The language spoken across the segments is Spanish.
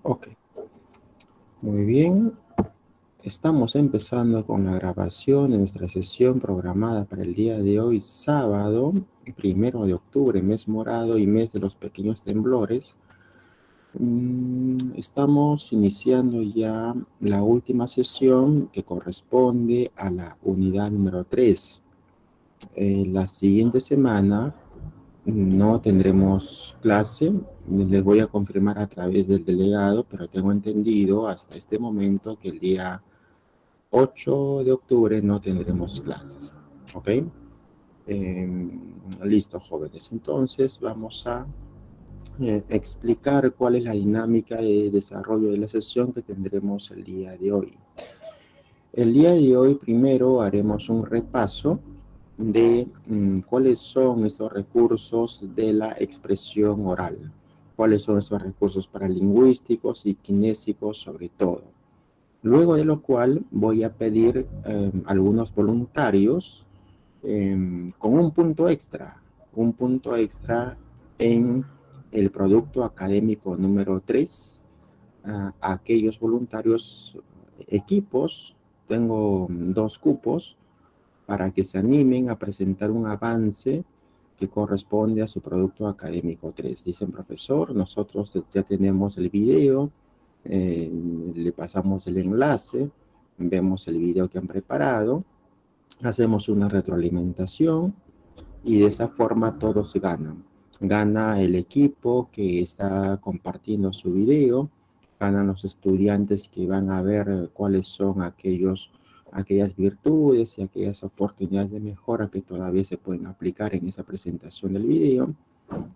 Ok, muy bien. Estamos empezando con la grabación de nuestra sesión programada para el día de hoy, sábado, 1 de octubre, mes morado y mes de los pequeños temblores. Estamos iniciando ya la última sesión que corresponde a la unidad número 3. La siguiente semana no tendremos clase, les voy a confirmar a través del delegado, pero tengo entendido hasta este momento que el día 8 de octubre no tendremos clases, ¿ok? Listo, jóvenes. Entonces vamos a explicar cuál es la dinámica de desarrollo de la sesión que tendremos el día de hoy. El día de hoy primero haremos un repaso de cuáles son esos recursos de la expresión oral, cuáles son esos recursos paralingüísticos y kinésicos sobre todo. Luego de lo cual voy a pedir algunos voluntarios con un punto extra en el producto académico número 3, aquellos voluntarios equipos, tengo 2 cupos, para que se animen a presentar un avance que corresponde a su producto académico 3. Dicen, profesor, nosotros ya tenemos el video, le pasamos el enlace, vemos el video que han preparado, hacemos una retroalimentación y de esa forma todos ganan. Gana el equipo que está compartiendo su video, ganan los estudiantes que van a ver cuáles son aquellas virtudes y aquellas oportunidades de mejora que todavía se pueden aplicar en esa presentación del video.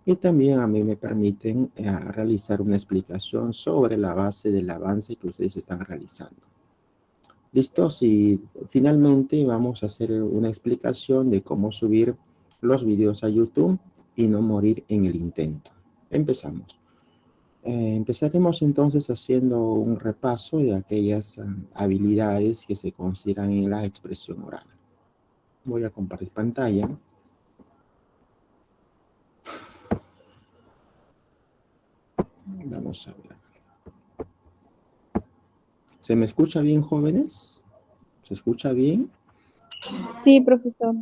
Y también a mí me permiten realizar una explicación sobre la base del avance que ustedes están realizando. ¿Listos? Y finalmente vamos a hacer una explicación de cómo subir los videos a YouTube y no morir en el intento. Empezamos. Empezaremos entonces haciendo un repaso de aquellas habilidades que se consideran en la expresión oral. Voy a compartir pantalla. Vamos a ver. ¿Se me escucha bien, jóvenes? ¿Se escucha bien? Sí, profesor.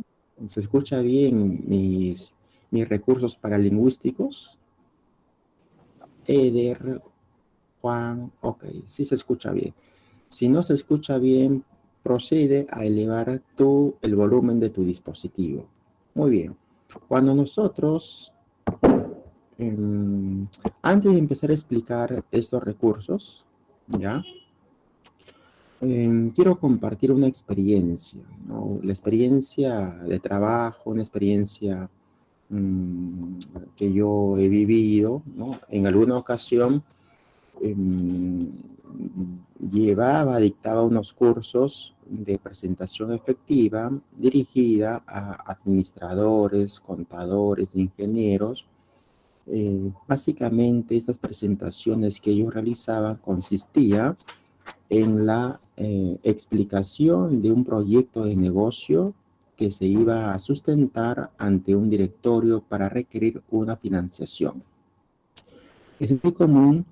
¿Se escucha bien mis recursos paralingüísticos? Eder, Juan, ok, sí se escucha bien. Si no se escucha bien, procede a elevar el volumen de tu dispositivo. Muy bien. Cuando nosotros, antes de empezar a explicar estos recursos, ¿ya? Quiero compartir una experiencia, ¿no? La experiencia de trabajo, una experiencia que yo he vivido, ¿no? En alguna ocasión dictaba unos cursos de presentación efectiva dirigida a administradores, contadores, ingenieros. Básicamente estas presentaciones que ellos realizaban consistía en la explicación de un proyecto de negocio que se iba a sustentar ante un directorio para requerir una financiación. Es muy común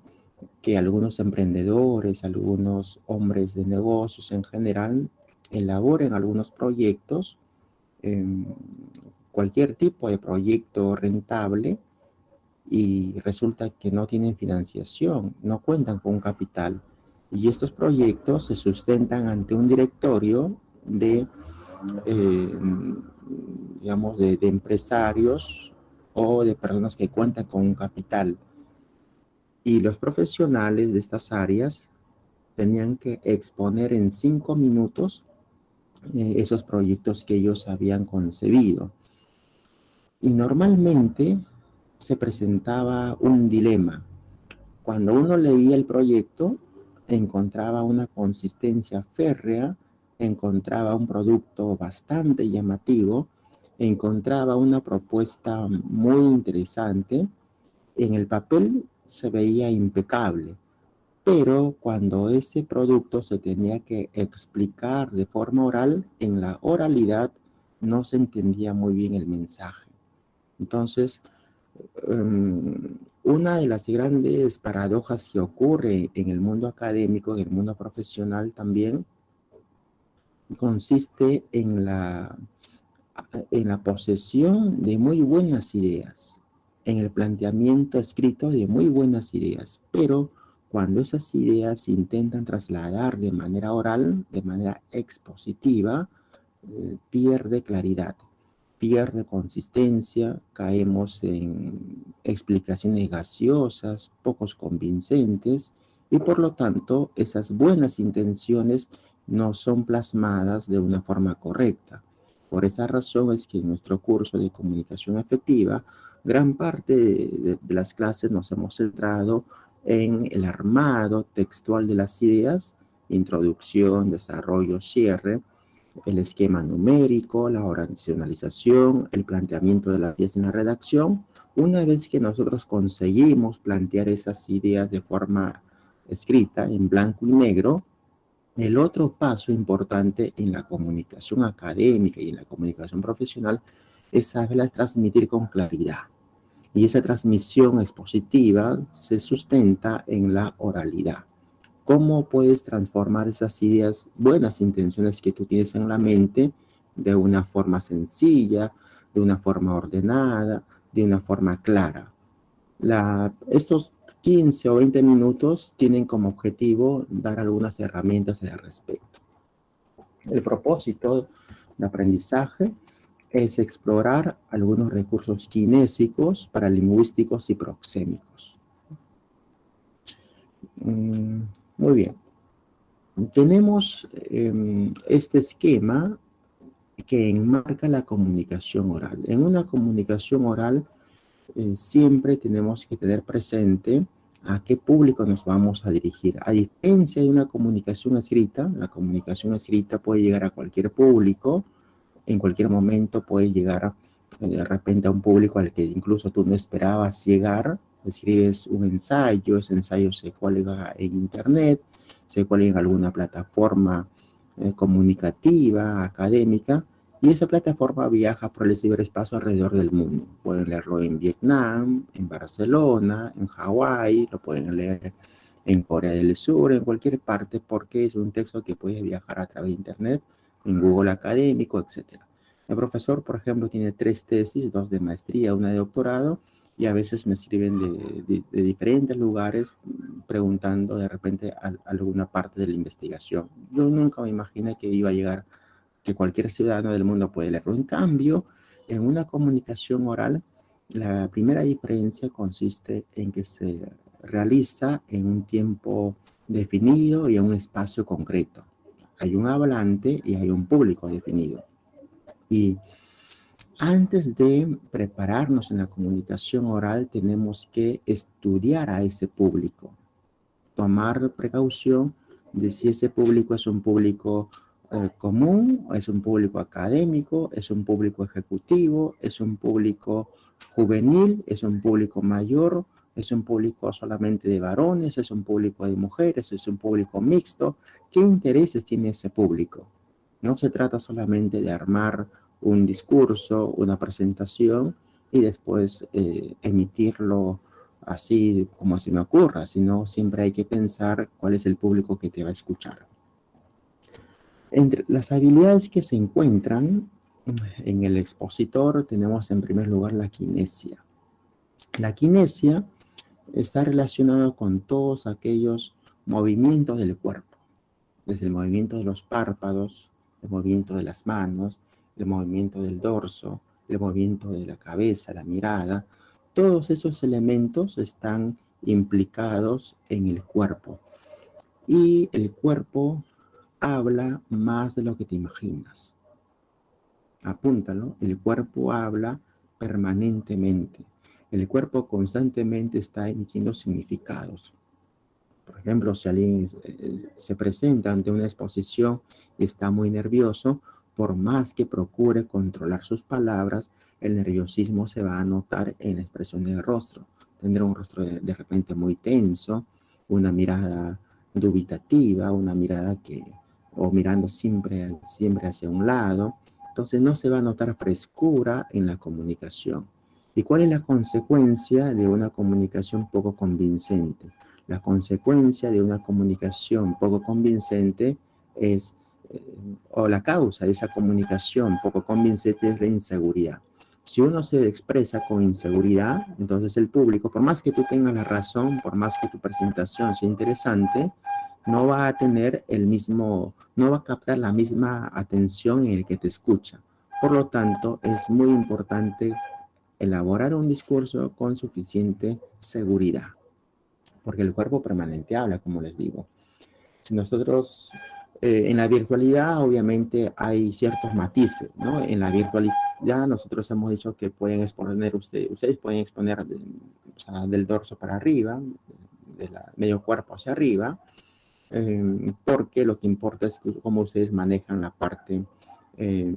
que algunos emprendedores, algunos hombres de negocios en general, elaboren algunos proyectos, cualquier tipo de proyecto rentable, y resulta que no tienen financiación, no cuentan con capital. Y estos proyectos se sustentan ante un directorio de, digamos, de empresarios o de personas que cuentan con un capital. Y los profesionales de estas áreas tenían que exponer en 5 minutos esos proyectos que ellos habían concebido. Y normalmente se presentaba un dilema. Cuando uno leía el proyecto, encontraba una consistencia férrea, encontraba un producto bastante llamativo, encontraba una propuesta muy interesante. En el papel se veía impecable, pero cuando ese producto se tenía que explicar de forma oral, en la oralidad no se entendía muy bien el mensaje. Entonces, Una de las grandes paradojas que ocurre en el mundo académico, en el mundo profesional también, consiste en la posesión de muy buenas ideas, en el planteamiento escrito de muy buenas ideas, pero cuando esas ideas se intentan trasladar de manera oral, de manera expositiva, pierde claridad, pierde consistencia, caemos en explicaciones gaseosas, pocos convincentes, y por lo tanto esas buenas intenciones no son plasmadas de una forma correcta. Por esa razón es que en nuestro curso de comunicación efectiva, gran parte de las clases nos hemos centrado en el armado textual de las ideas, introducción, desarrollo, cierre, el esquema numérico, la oracionalización, el planteamiento de las ideas en la redacción. Una vez que nosotros conseguimos plantear esas ideas de forma escrita, en blanco y negro, el otro paso importante en la comunicación académica y en la comunicación profesional es saberlas transmitir con claridad. Y esa transmisión expositiva se sustenta en la oralidad. ¿Cómo puedes transformar esas ideas, buenas intenciones que tú tienes en la mente, de una forma sencilla, de una forma ordenada, de una forma clara? Estos 15 o 20 minutos tienen como objetivo dar algunas herramientas al respecto. El propósito de aprendizaje es explorar algunos recursos kinésicos, paralingüísticos y proxémicos. Muy bien. Tenemos este esquema que enmarca la comunicación oral. En una comunicación oral siempre tenemos que tener presente a qué público nos vamos a dirigir. A diferencia de una comunicación escrita, la comunicación escrita puede llegar a cualquier público, en cualquier momento puede llegar de repente a un público al que incluso tú no esperabas llegar. Escribes un ensayo, ese ensayo se cuelga en internet, se cuelga en alguna plataforma comunicativa, académica, y esa plataforma viaja por el ciberespacio alrededor del mundo. Pueden leerlo en Vietnam, en Barcelona, en Hawái, lo pueden leer en Corea del Sur, en cualquier parte, porque es un texto que puede viajar a través de internet, en Google Académico, etc. El profesor, por ejemplo, tiene 3 tesis, 2 de maestría, una de doctorado, y a veces me escriben de diferentes lugares preguntando de repente alguna parte de la investigación. Yo nunca me imaginé que iba a llegar, que cualquier ciudadano del mundo puede leerlo. En cambio, en una comunicación oral, la primera diferencia consiste en que se realiza en un tiempo definido y en un espacio concreto. Hay un hablante y hay un público definido. Y antes de prepararnos en la comunicación oral, tenemos que estudiar a ese público, tomar precaución de si ese público es un público común, es un público académico, es un público ejecutivo, es un público juvenil, es un público mayor, es un público solamente de varones, es un público de mujeres, es un público mixto. ¿Qué intereses tiene ese público? No se trata solamente de armar un discurso, una presentación y después emitirlo así como se me ocurra, sino siempre hay que pensar cuál es el público que te va a escuchar. Entre las habilidades que se encuentran en el expositor tenemos en primer lugar la kinesia. La kinesia está relacionada con todos aquellos movimientos del cuerpo, desde el movimiento de los párpados, el movimiento de las manos, el movimiento del dorso, el movimiento de la cabeza, la mirada. Todos esos elementos están implicados en el cuerpo. Y el cuerpo habla más de lo que te imaginas. Apúntalo, el cuerpo habla permanentemente. El cuerpo constantemente está emitiendo significados. Por ejemplo, si alguien se presenta ante una exposición y está muy nervioso, por más que procure controlar sus palabras, el nerviosismo se va a notar en la expresión del rostro. Tendrá un rostro de repente muy tenso, una mirada dubitativa, una mirada o mirando siempre hacia un lado. Entonces no se va a notar frescura en la comunicación. ¿Y cuál es la consecuencia de una comunicación poco convincente? La consecuencia de una comunicación poco convincente es, o la causa de esa comunicación poco convincente es la inseguridad. Si uno se expresa con inseguridad, entonces el público, por más que tú tengas la razón, por más que tu presentación sea interesante, no va a tener no va a captar la misma atención en el que te escucha. Por lo tanto, es muy importante elaborar un discurso con suficiente seguridad, porque el cuerpo permanente habla, como les digo. Si nosotros, en la virtualidad, obviamente hay ciertos matices, ¿no? En la virtualidad nosotros hemos dicho que pueden exponer ustedes pueden exponer o sea, del dorso para arriba, del medio cuerpo hacia arriba, porque lo que importa es cómo ustedes manejan eh,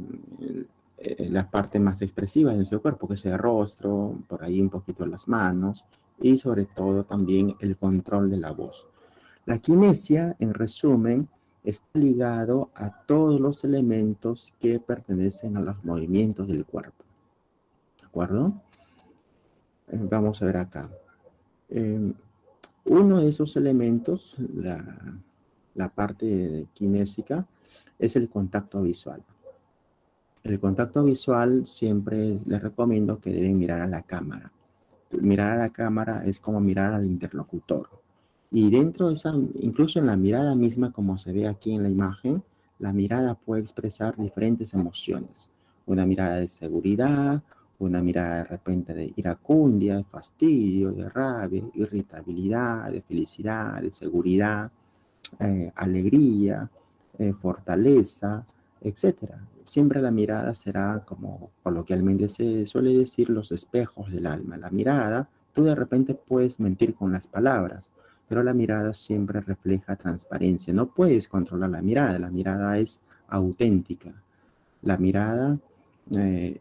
la parte más expresiva de nuestro cuerpo, que es el rostro, por ahí un poquito las manos y sobre todo también el control de la voz. La kinesia, en resumen, está ligado a todos los elementos que pertenecen a los movimientos del cuerpo. ¿De acuerdo? Vamos a ver acá. Uno de esos elementos, la parte kinésica, es el contacto visual. El contacto visual siempre les recomiendo que deben mirar a la cámara. Mirar a la cámara es como mirar al interlocutor. Y dentro de esa, incluso en la mirada misma, como se ve aquí en la imagen, la mirada puede expresar diferentes emociones. Una mirada de seguridad, una mirada de repente de iracundia, de fastidio, de rabia, irritabilidad, de felicidad, de seguridad, alegría, fortaleza, etcétera. Siempre la mirada será, como coloquialmente se suele decir, los espejos del alma. La mirada, tú de repente puedes mentir con las palabras, pero la mirada siempre refleja transparencia. No puedes controlar la mirada es auténtica. La mirada la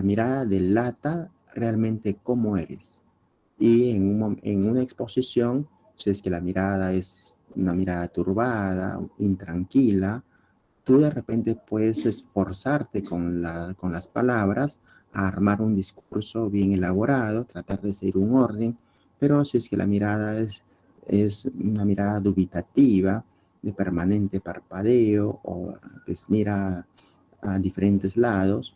mirada delata realmente cómo eres. Y en una exposición, si es que la mirada es una mirada turbada, intranquila, tú de repente puedes esforzarte con las palabras a armar un discurso bien elaborado, tratar de seguir un orden, pero si es que la mirada es una mirada dubitativa, de permanente parpadeo, o pues mira a diferentes lados,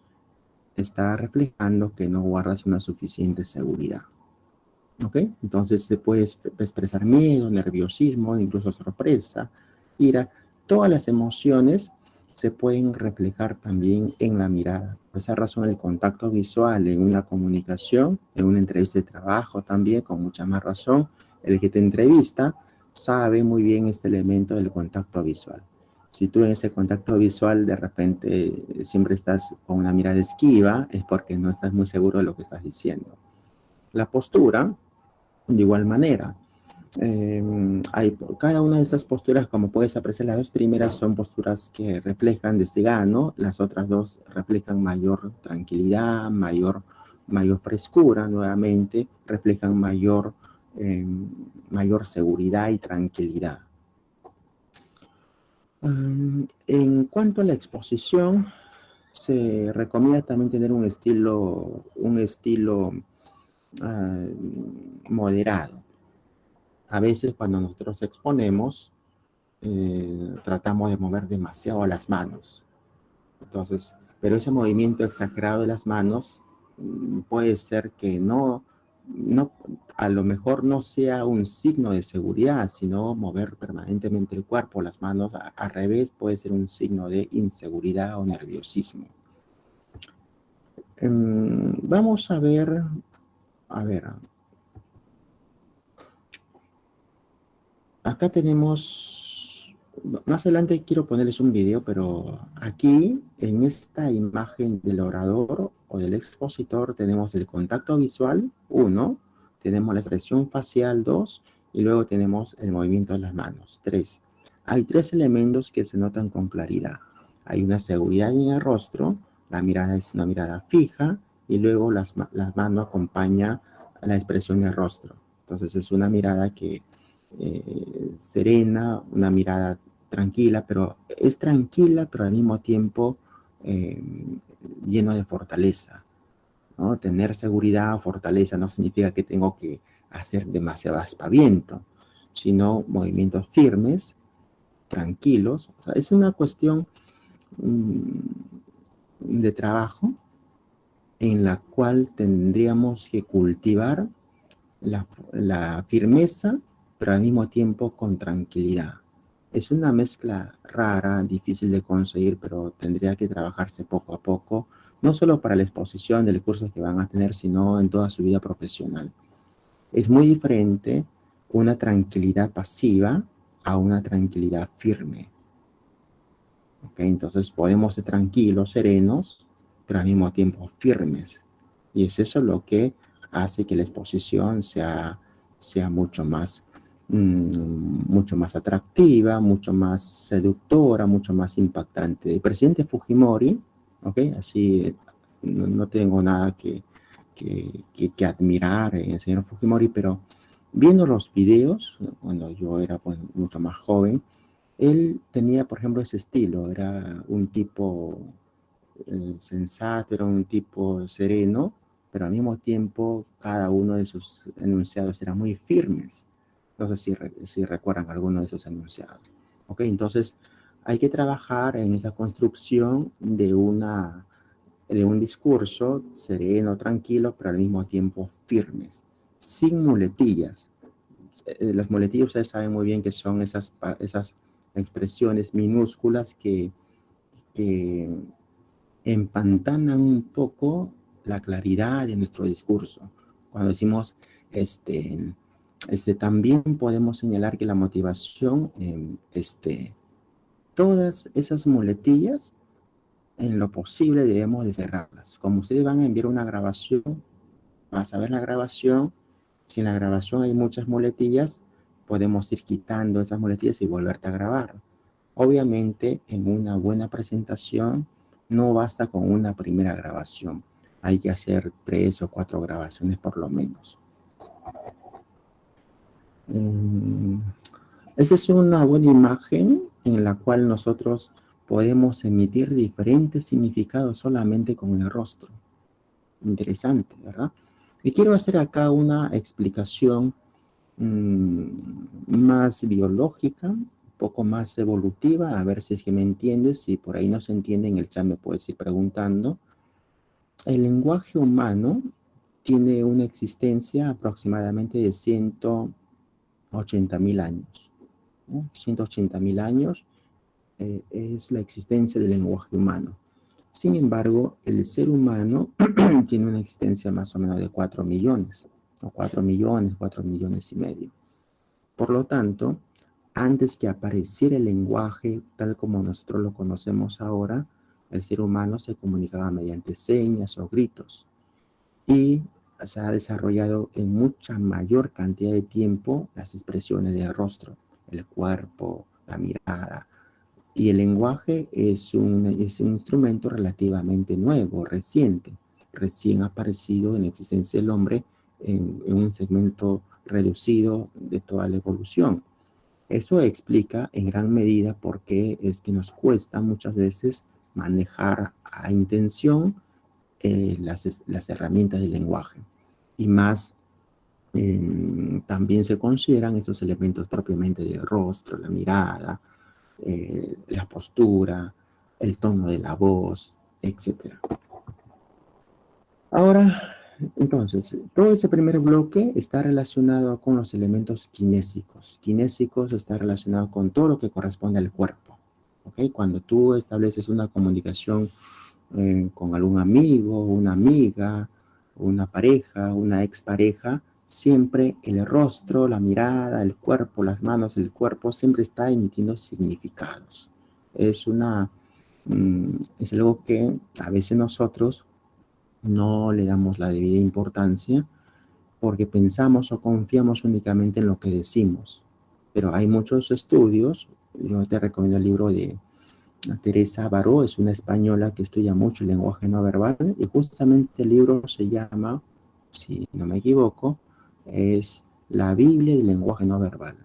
está reflejando que no guardas una suficiente seguridad. ¿Ok? Entonces se puede expresar miedo, nerviosismo, incluso sorpresa, ira. Todas las emociones se pueden reflejar también en la mirada. Por esa razón, el contacto visual en una comunicación, en una entrevista de trabajo también, con mucha más razón, el que te entrevista sabe muy bien este elemento del contacto visual. Si tú en ese contacto visual de repente siempre estás con una mirada esquiva, es porque no estás muy seguro de lo que estás diciendo. La postura, de igual manera, cada una de esas posturas, como puedes apreciar, las dos primeras son posturas que reflejan desgano, las otras dos reflejan mayor tranquilidad, mayor frescura, nuevamente, reflejan mayor seguridad y tranquilidad. En cuanto a la exposición, se recomienda también tener un estilo moderado. A veces cuando nosotros exponemos, tratamos de mover demasiado las manos. Entonces, pero ese movimiento exagerado de las manos puede ser que a lo mejor no sea un signo de seguridad, sino mover permanentemente el cuerpo, las manos al revés puede ser un signo de inseguridad o nerviosismo. Vamos a ver, acá tenemos, más adelante quiero ponerles un video, pero aquí en esta imagen del orador o del expositor tenemos el contacto visual, 1, tenemos la expresión facial, 2, y luego tenemos el movimiento de las manos, 3. Hay 3 elementos que se notan con claridad. Hay una seguridad en el rostro, la mirada es una mirada fija, y luego las manos acompañan a la expresión del rostro. Entonces es una mirada que serena, una mirada tranquila, pero es tranquila, pero al mismo tiempo lleno de fortaleza. ¿no? Tener seguridad o fortaleza no significa que tengo que hacer demasiado aspaviento, sino movimientos firmes, tranquilos. O sea, es una cuestión de trabajo en la cual tendríamos que cultivar la firmeza, pero al mismo tiempo con tranquilidad. Es una mezcla rara, difícil de conseguir, pero tendría que trabajarse poco a poco, no solo para la exposición del curso que van a tener, sino en toda su vida profesional. Es muy diferente una tranquilidad pasiva a una tranquilidad firme. ¿Okay? Entonces podemos ser tranquilos, serenos, pero al mismo tiempo firmes. Y es eso lo que hace que la exposición sea mucho más atractiva, mucho más seductora, mucho más impactante. El presidente Fujimori, ¿okay? Así no tengo nada que admirar en el señor Fujimori, pero viendo los videos, cuando yo era pues, mucho más joven, él tenía, por ejemplo, ese estilo, era un tipo sensato, era un tipo sereno, pero al mismo tiempo cada uno de sus enunciados eran muy firmes. No sé si recuerdan alguno de esos enunciados. ¿Ok? Entonces, hay que trabajar en esa construcción de un discurso sereno, tranquilo, pero al mismo tiempo firmes, sin muletillas. Las muletillas ustedes saben muy bien que son esas expresiones minúsculas que empantanan un poco la claridad de nuestro discurso. Cuando decimos, también podemos señalar que la motivación, todas esas muletillas, en lo posible debemos de cerrarlas. Como ustedes van a enviar una grabación, vas a ver la grabación. Si en la grabación hay muchas muletillas, podemos ir quitando esas muletillas y volverte a grabar. Obviamente, en una buena presentación, no basta con una primera grabación. Hay que hacer 3 o 4 grabaciones por lo menos. Esta es una buena imagen en la cual nosotros podemos emitir diferentes significados solamente con el rostro. Interesante, ¿verdad? Y quiero hacer acá una explicación más biológica, un poco más evolutiva, a ver si es que me entiendes. Si por ahí no se entiende, en el chat me puedes ir preguntando. El lenguaje humano tiene una existencia aproximadamente de 180.000 años, ¿no? 180.000 años es la existencia del lenguaje humano. Sin embargo, el ser humano tiene una existencia más o menos de 4 millones, o 4 millones, 4 millones y medio. Por lo tanto, antes que apareciera el lenguaje tal como nosotros lo conocemos ahora, el ser humano se comunicaba mediante señas o gritos y se ha desarrollado en mucha mayor cantidad de tiempo las expresiones del rostro, el cuerpo, la mirada. Y el lenguaje es un instrumento relativamente nuevo, recién aparecido en la existencia del hombre en un segmento reducido de toda la evolución. Eso explica en gran medida por qué es que nos cuesta muchas veces manejar a intención las herramientas del lenguaje. Y más, también se consideran esos elementos propiamente del rostro, la mirada, la postura, el tono de la voz, etc. Ahora, entonces, todo ese primer bloque está relacionado con los elementos kinésicos. Kinésicos está relacionado con todo lo que corresponde al cuerpo. ¿Okay? Cuando tú estableces una comunicación con algún amigo, una amiga, una pareja, una expareja, siempre el rostro, la mirada, el cuerpo, las manos, el cuerpo, siempre está emitiendo significados. Es es algo que a veces nosotros no le damos la debida importancia porque pensamos o confiamos únicamente en lo que decimos. Pero hay muchos estudios, yo te recomiendo el libro de Teresa Baró, es una española que estudia mucho el lenguaje no verbal y justamente el libro se llama, si no me equivoco, es La Biblia del lenguaje no verbal,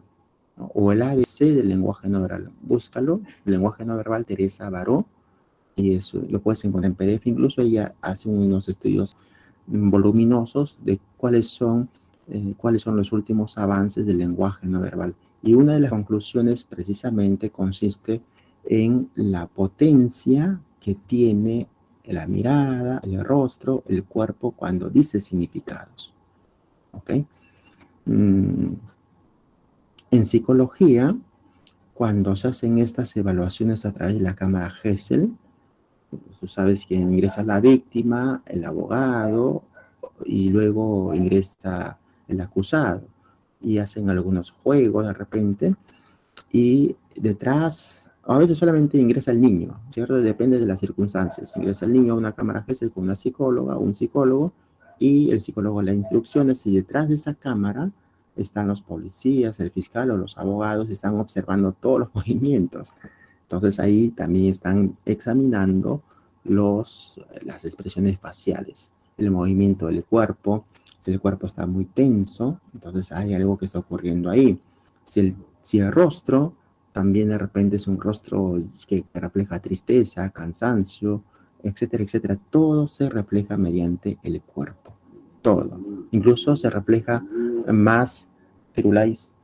¿no? O el ABC del lenguaje no verbal. Búscalo, el lenguaje no verbal Teresa Baró, y eso lo puedes encontrar en PDF. Incluso ella hace unos estudios voluminosos de cuáles son los últimos avances del lenguaje no verbal. Y una de las conclusiones precisamente consiste en la potencia que tiene la mirada, el rostro, el cuerpo cuando dice significados. ¿Ok? En psicología, cuando se hacen estas evaluaciones a través de la cámara Gesell, tú sabes que ingresa la víctima, el abogado y luego ingresa el acusado y hacen algunos juegos de repente y detrás, a veces solamente ingresa el niño, ¿cierto? Depende de las circunstancias. Ingresa el niño a una cámara GESEL con una psicóloga, un psicólogo, y el psicólogo le da instrucciones y detrás de esa cámara están los policías, el fiscal o los abogados, están observando todos los movimientos. Entonces ahí también están examinando las expresiones faciales, el movimiento del cuerpo. Si el cuerpo está muy tenso, entonces hay algo que está ocurriendo ahí. Si el rostro también de repente es un rostro que refleja tristeza, cansancio, etcétera, etcétera, todo se refleja mediante el cuerpo. Todo. Incluso se refleja más, Firulais,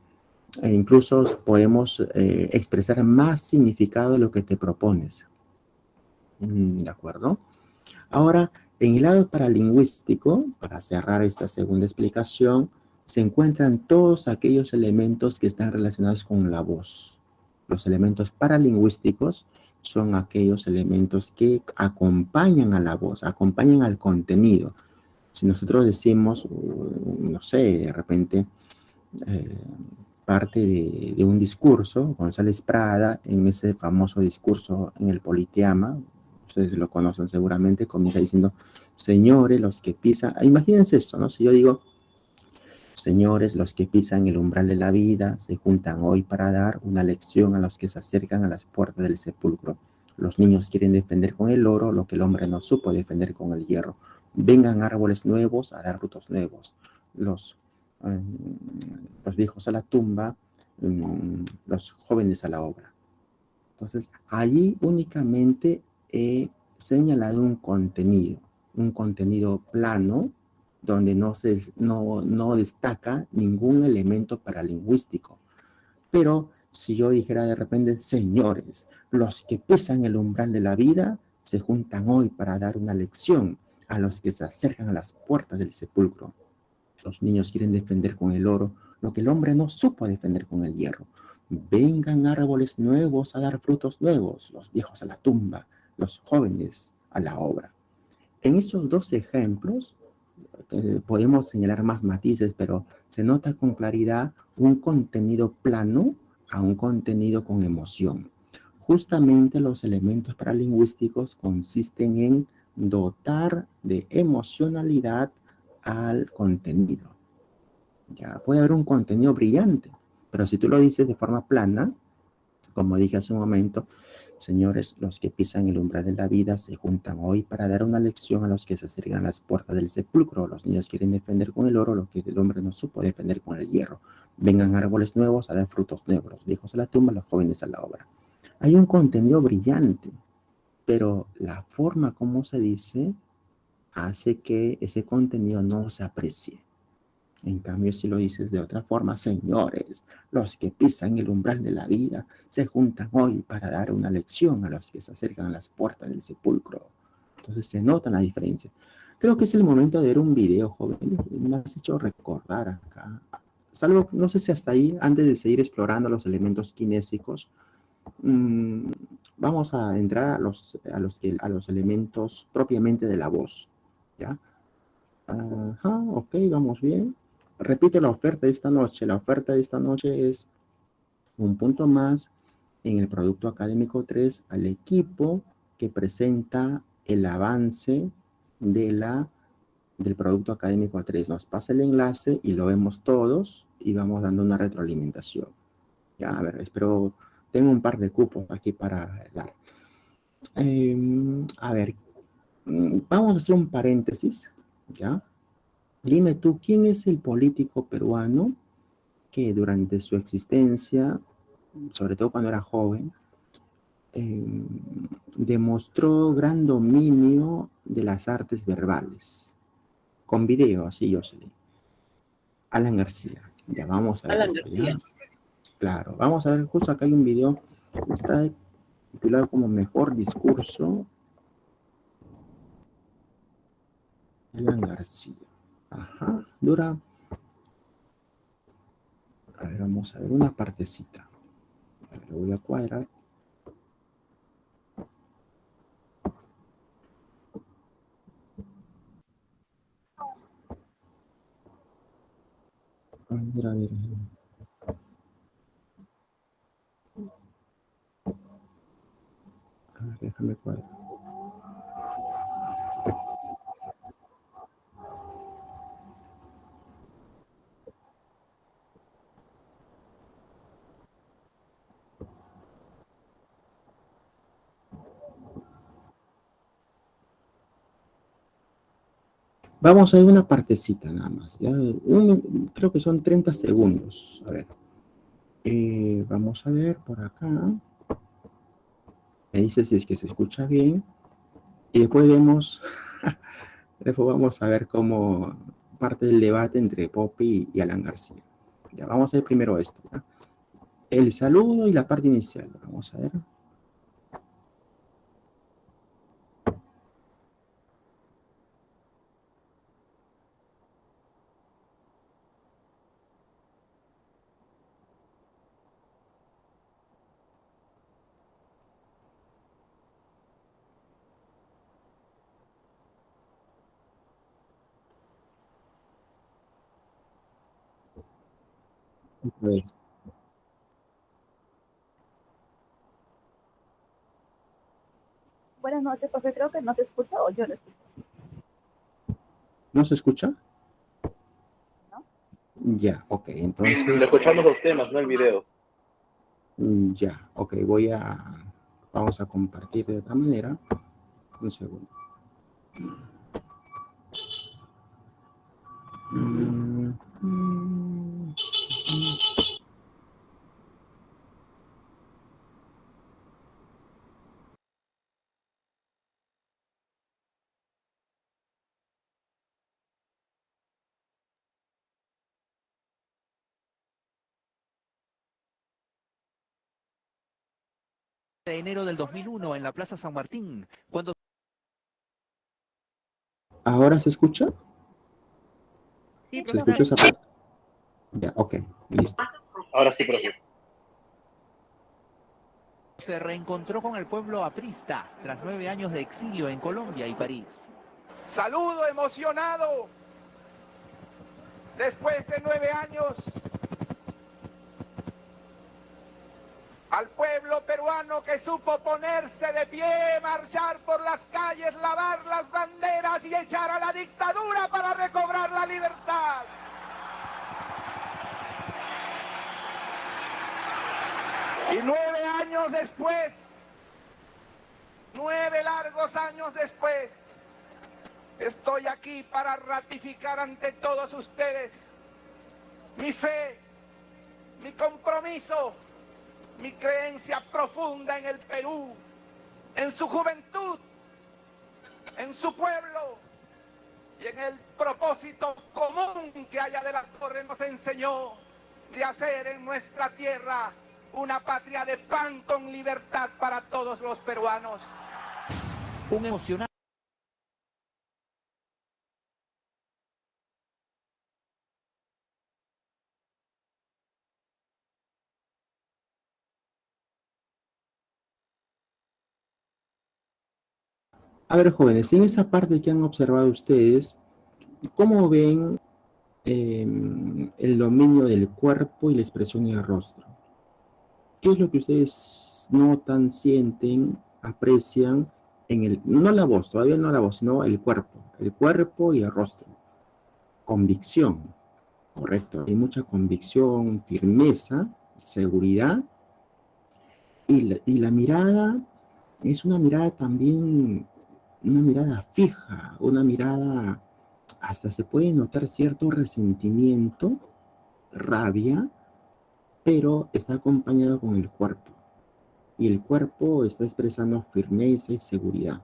e incluso podemos expresar más significado de lo que te propones. ¿De acuerdo? Ahora, en el lado paralingüístico, para cerrar esta segunda explicación, se encuentran todos aquellos elementos que están relacionados con la voz. Los elementos paralingüísticos son aquellos elementos que acompañan a la voz, acompañan al contenido. Si nosotros decimos, no sé, de repente, eh, parte de un discurso, González Prada, en ese famoso discurso en el Politeama, ustedes lo conocen seguramente, comienza diciendo, señores, los que pisan, imagínense esto, ¿no? Si yo digo, señores, los que pisan el umbral de la vida, se juntan hoy para dar una lección a los que se acercan a las puertas del sepulcro. Los niños quieren defender con el oro lo que el hombre no supo defender con el hierro. Vengan árboles nuevos a dar frutos nuevos. Los, eh, los viejos a la tumba, los jóvenes a la obra. Entonces, allí únicamente he señalado un contenido plano, donde no destaca ningún elemento paralingüístico. Pero si yo dijera de repente, señores, los que pisan el umbral de la vida se juntan hoy para dar una lección a los que se acercan a las puertas del sepulcro. Los niños quieren defender con el oro lo que el hombre no supo defender con el hierro. Vengan árboles nuevos a dar frutos nuevos, los viejos a la tumba, los jóvenes a la obra. En esos dos ejemplos podemos señalar más matices, pero se nota con claridad un contenido plano a un contenido con emoción. Justamente los elementos paralingüísticos consisten en dotar de emocionalidad al contenido. Ya puede haber un contenido brillante, pero si tú lo dices de forma plana, como dije hace un momento, señores, los que pisan el umbral de la vida se juntan hoy para dar una lección a los que se acercan a las puertas del sepulcro. Los niños quieren defender con el oro lo que el hombre no supo defender con el hierro. Vengan árboles nuevos a dar frutos nuevos, los viejos a la tumba, los jóvenes a la obra. Hay un contenido brillante, pero la forma como se dice hace que ese contenido no se aprecie. En cambio, si lo dices de otra forma, señores, los que pisan el umbral de la vida se juntan hoy para dar una lección a los que se acercan a las puertas del sepulcro. Entonces se nota la diferencia. Creo que es el momento de ver un video, joven. Me has hecho recordar acá. Salvo, no sé si hasta ahí, antes de seguir explorando los elementos kinésicos, vamos a entrar a los elementos propiamente de la voz. ¿Ya? Ajá, ok, vamos bien. Repito la oferta de esta noche. La oferta de esta noche es un punto más en el producto académico 3 al equipo que presenta el avance del producto académico 3. Nos pasa el enlace y lo vemos todos y vamos dando una retroalimentación. Ya, a ver, espero, tengo un par de cupos aquí para dar. A ver, vamos a hacer un paréntesis, ¿ya? Dime tú, ¿quién es el político peruano que durante su existencia, sobre todo cuando era joven, eh, demostró gran dominio de las artes verbales? Con video, así yo sé. Alan García. Ya vamos a ver. Alan García. Claro, vamos a ver, justo acá hay un video. Está titulado como Mejor Discurso. Alan García. Ajá, dura. A ver, vamos a ver una partecita. A ver, lo voy a cuadrar. A ver, a ver. A ver, déjame cuadrar. Vamos a ver una partecita nada más. ¿Ya? Creo que son 30 segundos. A ver. Vamos a ver por acá. Me dice si es que se escucha bien. Y después vemos, después vamos a ver cómo parte del debate entre Poppy y Alan García. Ya, vamos a ver primero esto. ¿Ya? El saludo y la parte inicial. Vamos a ver. Pues, Buenas noches, profe. Creo que no se escucha o yo no escucho, ¿no se escucha? ¿no? Ya, ok. Entonces, Le escuchamos los temas, no el video. ya, ok. Vamos a compartir de otra manera. Un segundo. Mm, mm, De enero del 2001 en la Plaza San Martín, cuando ¿Ahora se escucha? Sí, ¿Se profe. escucha esa parte? Ya, ok. Listo. Ahora sí, profe. se reencontró con el pueblo aprista tras 9 años de exilio en Colombia y París. Saludo emocionado después de 9 años al pueblo peruano que supo ponerse de pie, marchar por las calles, lavar las banderas y echar a la dictadura para recobrar la libertad. Y 9 años después, 9 largos años después, estoy aquí para ratificar ante todos ustedes mi fe, mi compromiso, mi creencia profunda en el Perú, en su juventud, en su pueblo y en el propósito común que Aya de la Torre nos enseñó de hacer en nuestra tierra una patria de pan con libertad para todos los peruanos. Un emocionante A ver, jóvenes, en esa parte que han observado ustedes, ¿cómo ven el dominio del cuerpo y la expresión en el rostro? ¿Qué es lo que ustedes notan, sienten, aprecian no la voz, todavía no la voz, sino el cuerpo y el rostro? Convicción, correcto. Hay mucha convicción, firmeza, seguridad, y la mirada es una mirada también, una mirada fija, una mirada, hasta se puede notar cierto resentimiento, rabia, pero está acompañado con el cuerpo. Y el cuerpo está expresando firmeza y seguridad.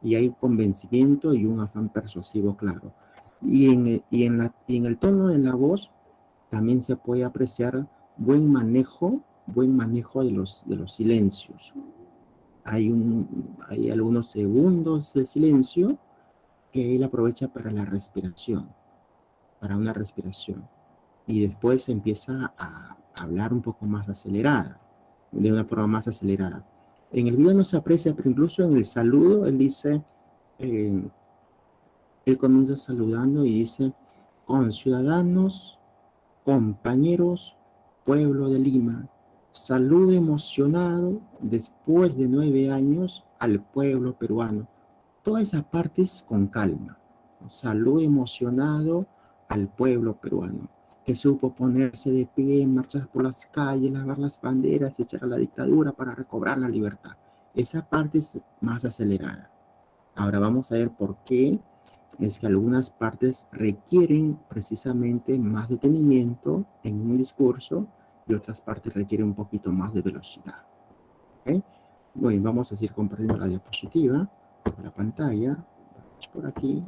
Y hay convencimiento y un afán persuasivo claro. Y en el tono de la voz también se puede apreciar buen manejo de los silencios. Hay algunos segundos de silencio que él aprovecha para la respiración, para una respiración. Y después empieza a hablar un poco más acelerada, de una forma más acelerada. En el video no se aprecia, pero incluso en el saludo, él dice, él comienza saludando y dice, conciudadanos, compañeros, pueblo de Lima, saludo emocionado después de 9 años al pueblo peruano. Toda esa parte es con calma. Saludo emocionado al pueblo peruano, que supo ponerse de pie, marchar por las calles, lavar las banderas, echar a la dictadura para recobrar la libertad. Esa parte es más acelerada. Ahora vamos a ver por qué es que algunas partes requieren precisamente más detenimiento en un discurso y otras partes requieren un poquito más de velocidad. ¿Okay? Bueno, vamos a seguir compartiendo la diapositiva, la pantalla, vamos por aquí.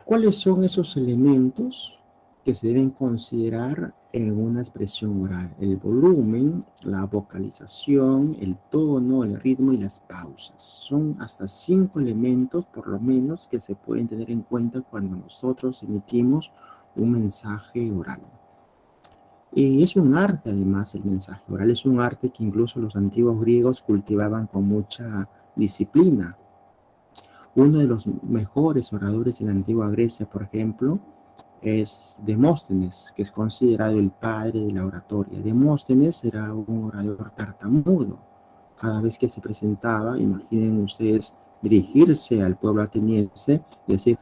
¿Cuáles son esos elementos que se deben considerar en una expresión oral? El volumen, la vocalización, el tono, el ritmo y las pausas. Son hasta 5 elementos, por lo menos, que se pueden tener en cuenta cuando nosotros emitimos un mensaje oral. Y es un arte, además, el mensaje oral. Es un arte que incluso los antiguos griegos cultivaban con mucha disciplina. Uno de los mejores oradores de la antigua Grecia, por ejemplo, es Demóstenes, que es considerado el padre de la oratoria. Demóstenes era un orador tartamudo. Cada vez que se presentaba, imaginen ustedes dirigirse al pueblo ateniense y decir,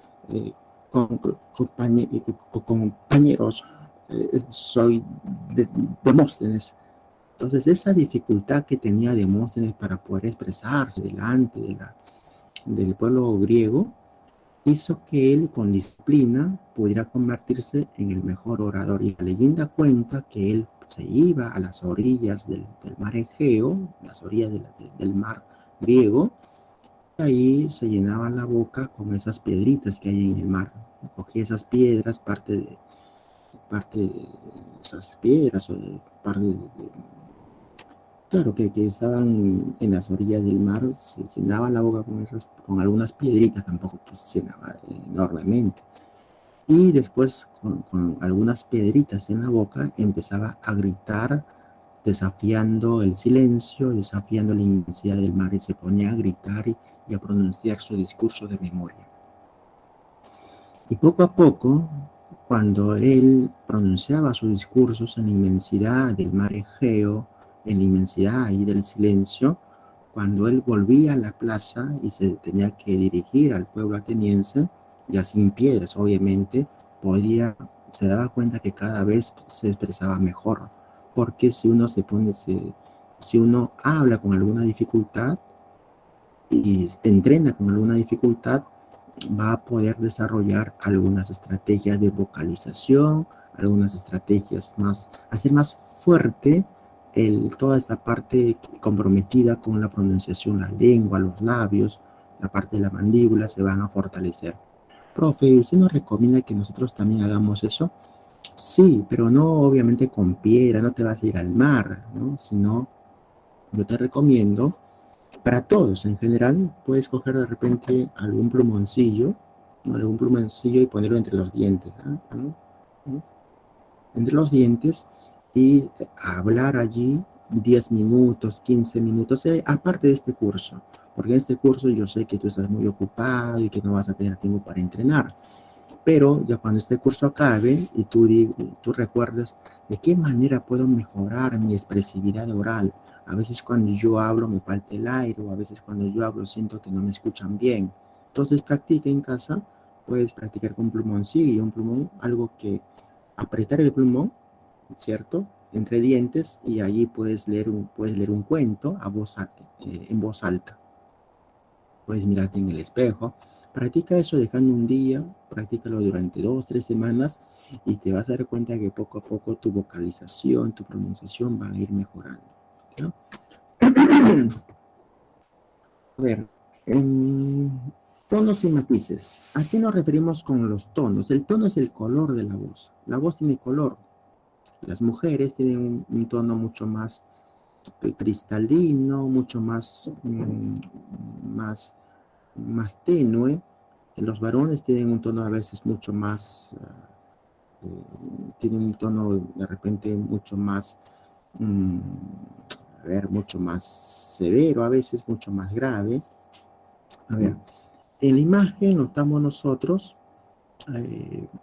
compañeros, soy Demóstenes. Entonces, esa dificultad que tenía Demóstenes para poder expresarse delante del pueblo griego, hizo que él con disciplina pudiera convertirse en el mejor orador. Y la leyenda cuenta que él se iba a las orillas del mar Egeo, las orillas del mar griego, y ahí se llenaba la boca con esas piedritas que hay en el mar. Cogía esas piedras, parte de esas piedras, o claro, que estaban en las orillas del mar, se llenaba la boca con algunas piedritas, tampoco que se llenaba enormemente. Y después, con algunas piedritas en la boca, empezaba a gritar, desafiando el silencio, desafiando la inmensidad del mar, y se ponía a gritar y a pronunciar su discurso de memoria. Y poco a poco, cuando él pronunciaba sus discursos en la inmensidad del mar Egeo, en la inmensidad ahí del silencio, cuando él volvía a la plaza y se tenía que dirigir al pueblo ateniense, ya sin piedras obviamente, se daba cuenta que cada vez se expresaba mejor, porque si uno habla con alguna dificultad y entrena con alguna dificultad, va a poder desarrollar algunas estrategias de vocalización, algunas estrategias hacer más fuerte toda esta parte comprometida con la pronunciación, la lengua, los labios, la parte de la mandíbula se van a fortalecer. Profe, ¿usted nos recomienda que nosotros también hagamos eso? Sí, pero no obviamente con piedra, no te vas a ir al mar, ¿no? Sino, yo te recomiendo, para todos en general, puedes coger de repente algún plumoncillo, ¿no? Algún plumoncillo y ponerlo entre los dientes, ¿no? Entre los dientes, y hablar allí 10 minutos, 15 minutos, aparte de este curso, porque en este curso yo sé que tú estás muy ocupado y que no vas a tener tiempo para entrenar, pero ya cuando este curso acabe y tú recuerdes de qué manera puedo mejorar mi expresividad oral. A veces cuando yo hablo me falta el aire, o a veces cuando yo hablo siento que no me escuchan bien. Entonces practica en casa, puedes practicar con plumoncillo, un plumón, algo que apretar el plumón, ¿cierto? Entre dientes, y allí puedes leer un cuento en voz alta. Puedes mirarte en el espejo Practica eso dejando un día, practícalo durante 2, 3 semanas y te vas a dar cuenta que poco a poco tu vocalización, tu pronunciación va a ir mejorando. ¿Ya? A ver, tonos y matices. ¿A qué nos referimos con los tonos? El tono es el color de la voz. La voz tiene color. Las mujeres tienen un tono mucho más cristalino, mucho más, más tenue. Los varones tienen un tono a veces mucho más, tienen un tono de repente mucho más, a ver, mucho más severo, a veces mucho más grave. A ver, en la imagen notamos nosotros,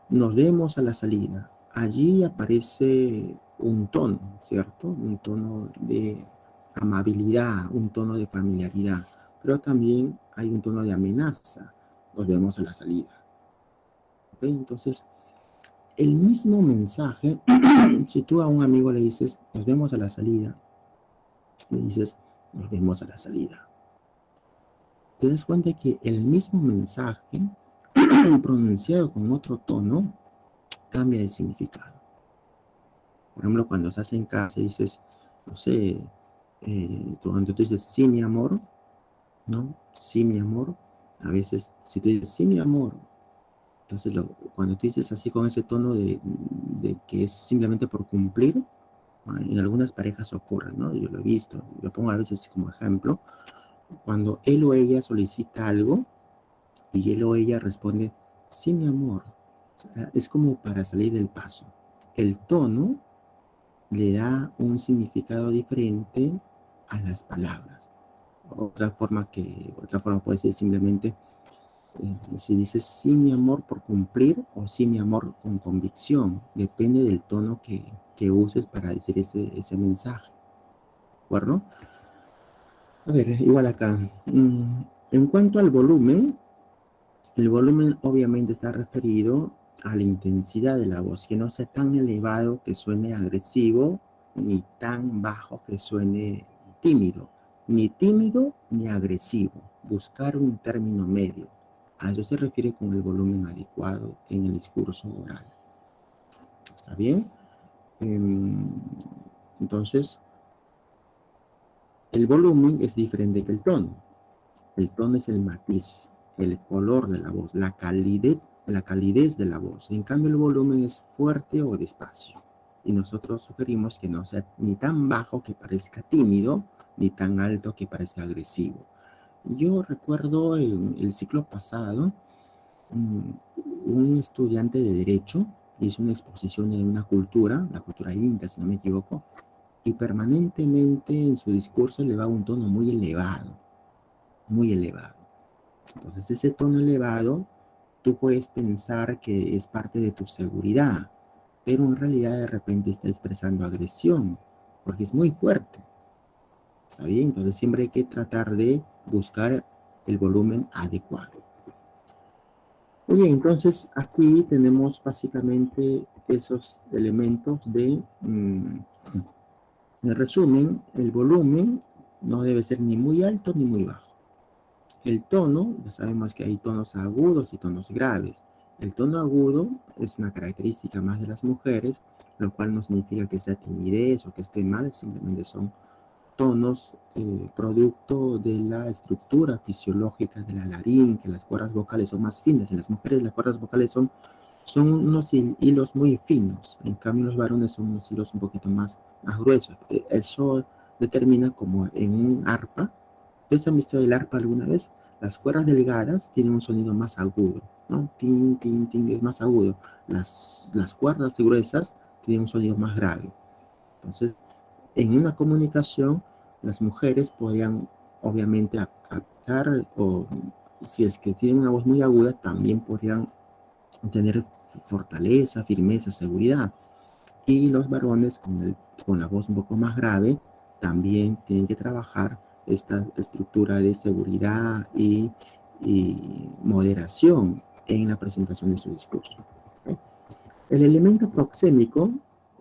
nos vemos a la salida. Allí aparece un tono, ¿cierto? Un tono de amabilidad, un tono de familiaridad, pero también hay un tono de amenaza. Nos vemos a la salida. ¿Ok? Entonces, el mismo mensaje, si tú a un amigo le dices, nos vemos a la salida, le dices, nos vemos a la salida. Te das cuenta que el mismo mensaje, pronunciado con otro tono, cambia de significado. Por ejemplo, cuando estás en casa y dices, no sé, cuando tú dices, sí, mi amor, ¿no? Sí, mi amor. A veces, si tú dices, sí, mi amor, entonces cuando tú dices así con ese tono de que es simplemente por cumplir, en algunas parejas ocurre, ¿no? Yo lo he visto, lo pongo a veces como ejemplo, cuando él o ella solicita algo y él o ella responde, sí, mi amor, o sea, es como para salir del paso. El tono le da un significado diferente a las palabras. Otra forma puede ser simplemente, si dices sí, mi amor, por cumplir, o sí, mi amor, con convicción. Depende del tono que uses para decir ese mensaje. ¿De acuerdo? A ver, igual acá. En cuanto al volumen, el volumen obviamente está referido a la intensidad de la voz, que no sea tan elevado que suene agresivo, ni tan bajo que suene tímido. Ni tímido ni agresivo. Buscar un término medio. A eso se refiere con el volumen adecuado en el discurso oral. ¿Está bien? Entonces, el volumen es diferente que el tono. El tono es el matiz, el color de la voz, la calidez de la voz. En cambio, el volumen es fuerte o despacio. Y nosotros sugerimos que no sea ni tan bajo que parezca tímido, ni tan alto que parezca agresivo. Yo recuerdo en el ciclo pasado, un estudiante de Derecho hizo una exposición de una cultura, la cultura inca, si no me equivoco, y permanentemente en su discurso le va un tono muy elevado, muy elevado. Entonces, ese tono elevado, tú puedes pensar que es parte de tu seguridad, pero en realidad de repente está expresando agresión, porque es muy fuerte. ¿Está bien? Entonces, siempre hay que tratar de buscar el volumen adecuado. Muy bien, entonces aquí tenemos básicamente esos elementos de, en resumen, el volumen no debe ser ni muy alto ni muy bajo. El tono, ya sabemos que hay tonos agudos y tonos graves. El tono agudo es una característica más de las mujeres, lo cual no significa que sea timidez o que esté mal, simplemente son tonos producto de la estructura fisiológica de la laringe, que las cuerdas vocales son más finas. En las mujeres las cuerdas vocales son unos hilos muy finos, en cambio los varones son unos hilos un poquito más gruesos. Eso determina como en un arpa. ¿Ustedes han visto el arpa alguna vez? Las cuerdas delgadas tienen un sonido más agudo, ¿no? Tin, tin, tin, es más agudo. Las cuerdas gruesas tienen un sonido más grave. Entonces, en una comunicación, las mujeres podrían, obviamente, captar, o si es que tienen una voz muy aguda, también podrían tener fortaleza, firmeza, seguridad. Y los varones, con la voz un poco más grave, también tienen que trabajar esta estructura de seguridad y moderación en la presentación de su discurso. El elemento proxémico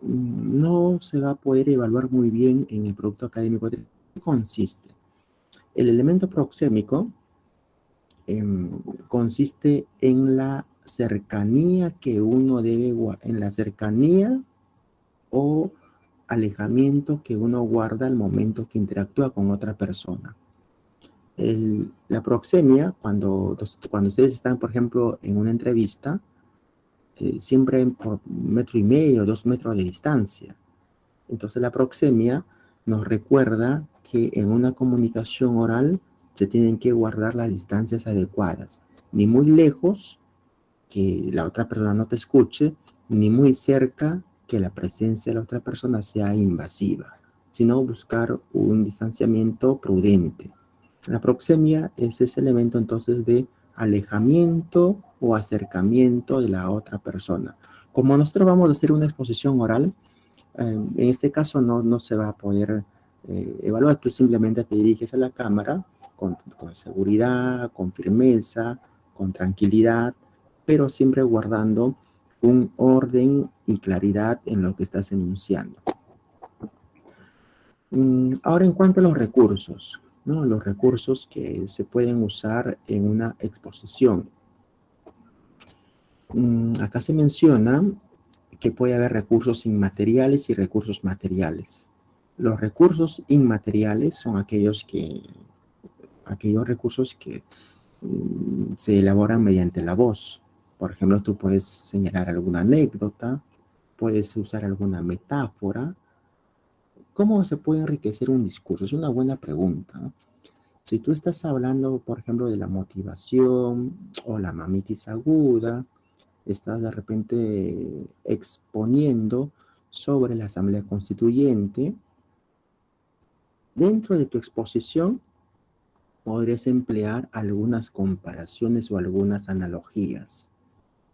no se va a poder evaluar muy bien en el producto académico. ¿De qué consiste? El elemento proxémico consiste en la cercanía que uno debe guardar, en la cercanía o alejamiento que uno guarda al momento que interactúa con otra persona. La proxemia, cuando ustedes están, por ejemplo, en una entrevista, siempre por 1,5 metros, 2 metros de distancia. Entonces la proxemia nos recuerda que en una comunicación oral se tienen que guardar las distancias adecuadas, ni muy lejos que la otra persona no te escuche, ni muy cerca que la presencia de la otra persona sea invasiva, sino buscar un distanciamiento prudente. La proxemia es ese elemento entonces de alejamiento o acercamiento de la otra persona. Como nosotros vamos a hacer una exposición oral, en este caso no se va a poder evaluar. Tú simplemente te diriges a la cámara con seguridad, con firmeza, con tranquilidad, pero siempre guardando un orden y claridad en lo que estás enunciando. Ahora, en cuanto a los recursos, ¿no? Los recursos que se pueden usar en una exposición. Acá se menciona que puede haber recursos inmateriales y recursos materiales. Los recursos inmateriales son aquellos recursos que se elaboran mediante la voz. Por ejemplo, tú puedes señalar alguna anécdota, puedes usar alguna metáfora. ¿Cómo se puede enriquecer un discurso? Es una buena pregunta, ¿no? Si tú estás hablando, por ejemplo, de la motivación o la mamitis aguda, estás de repente exponiendo sobre la Asamblea Constituyente, dentro de tu exposición podrías emplear algunas comparaciones o algunas analogías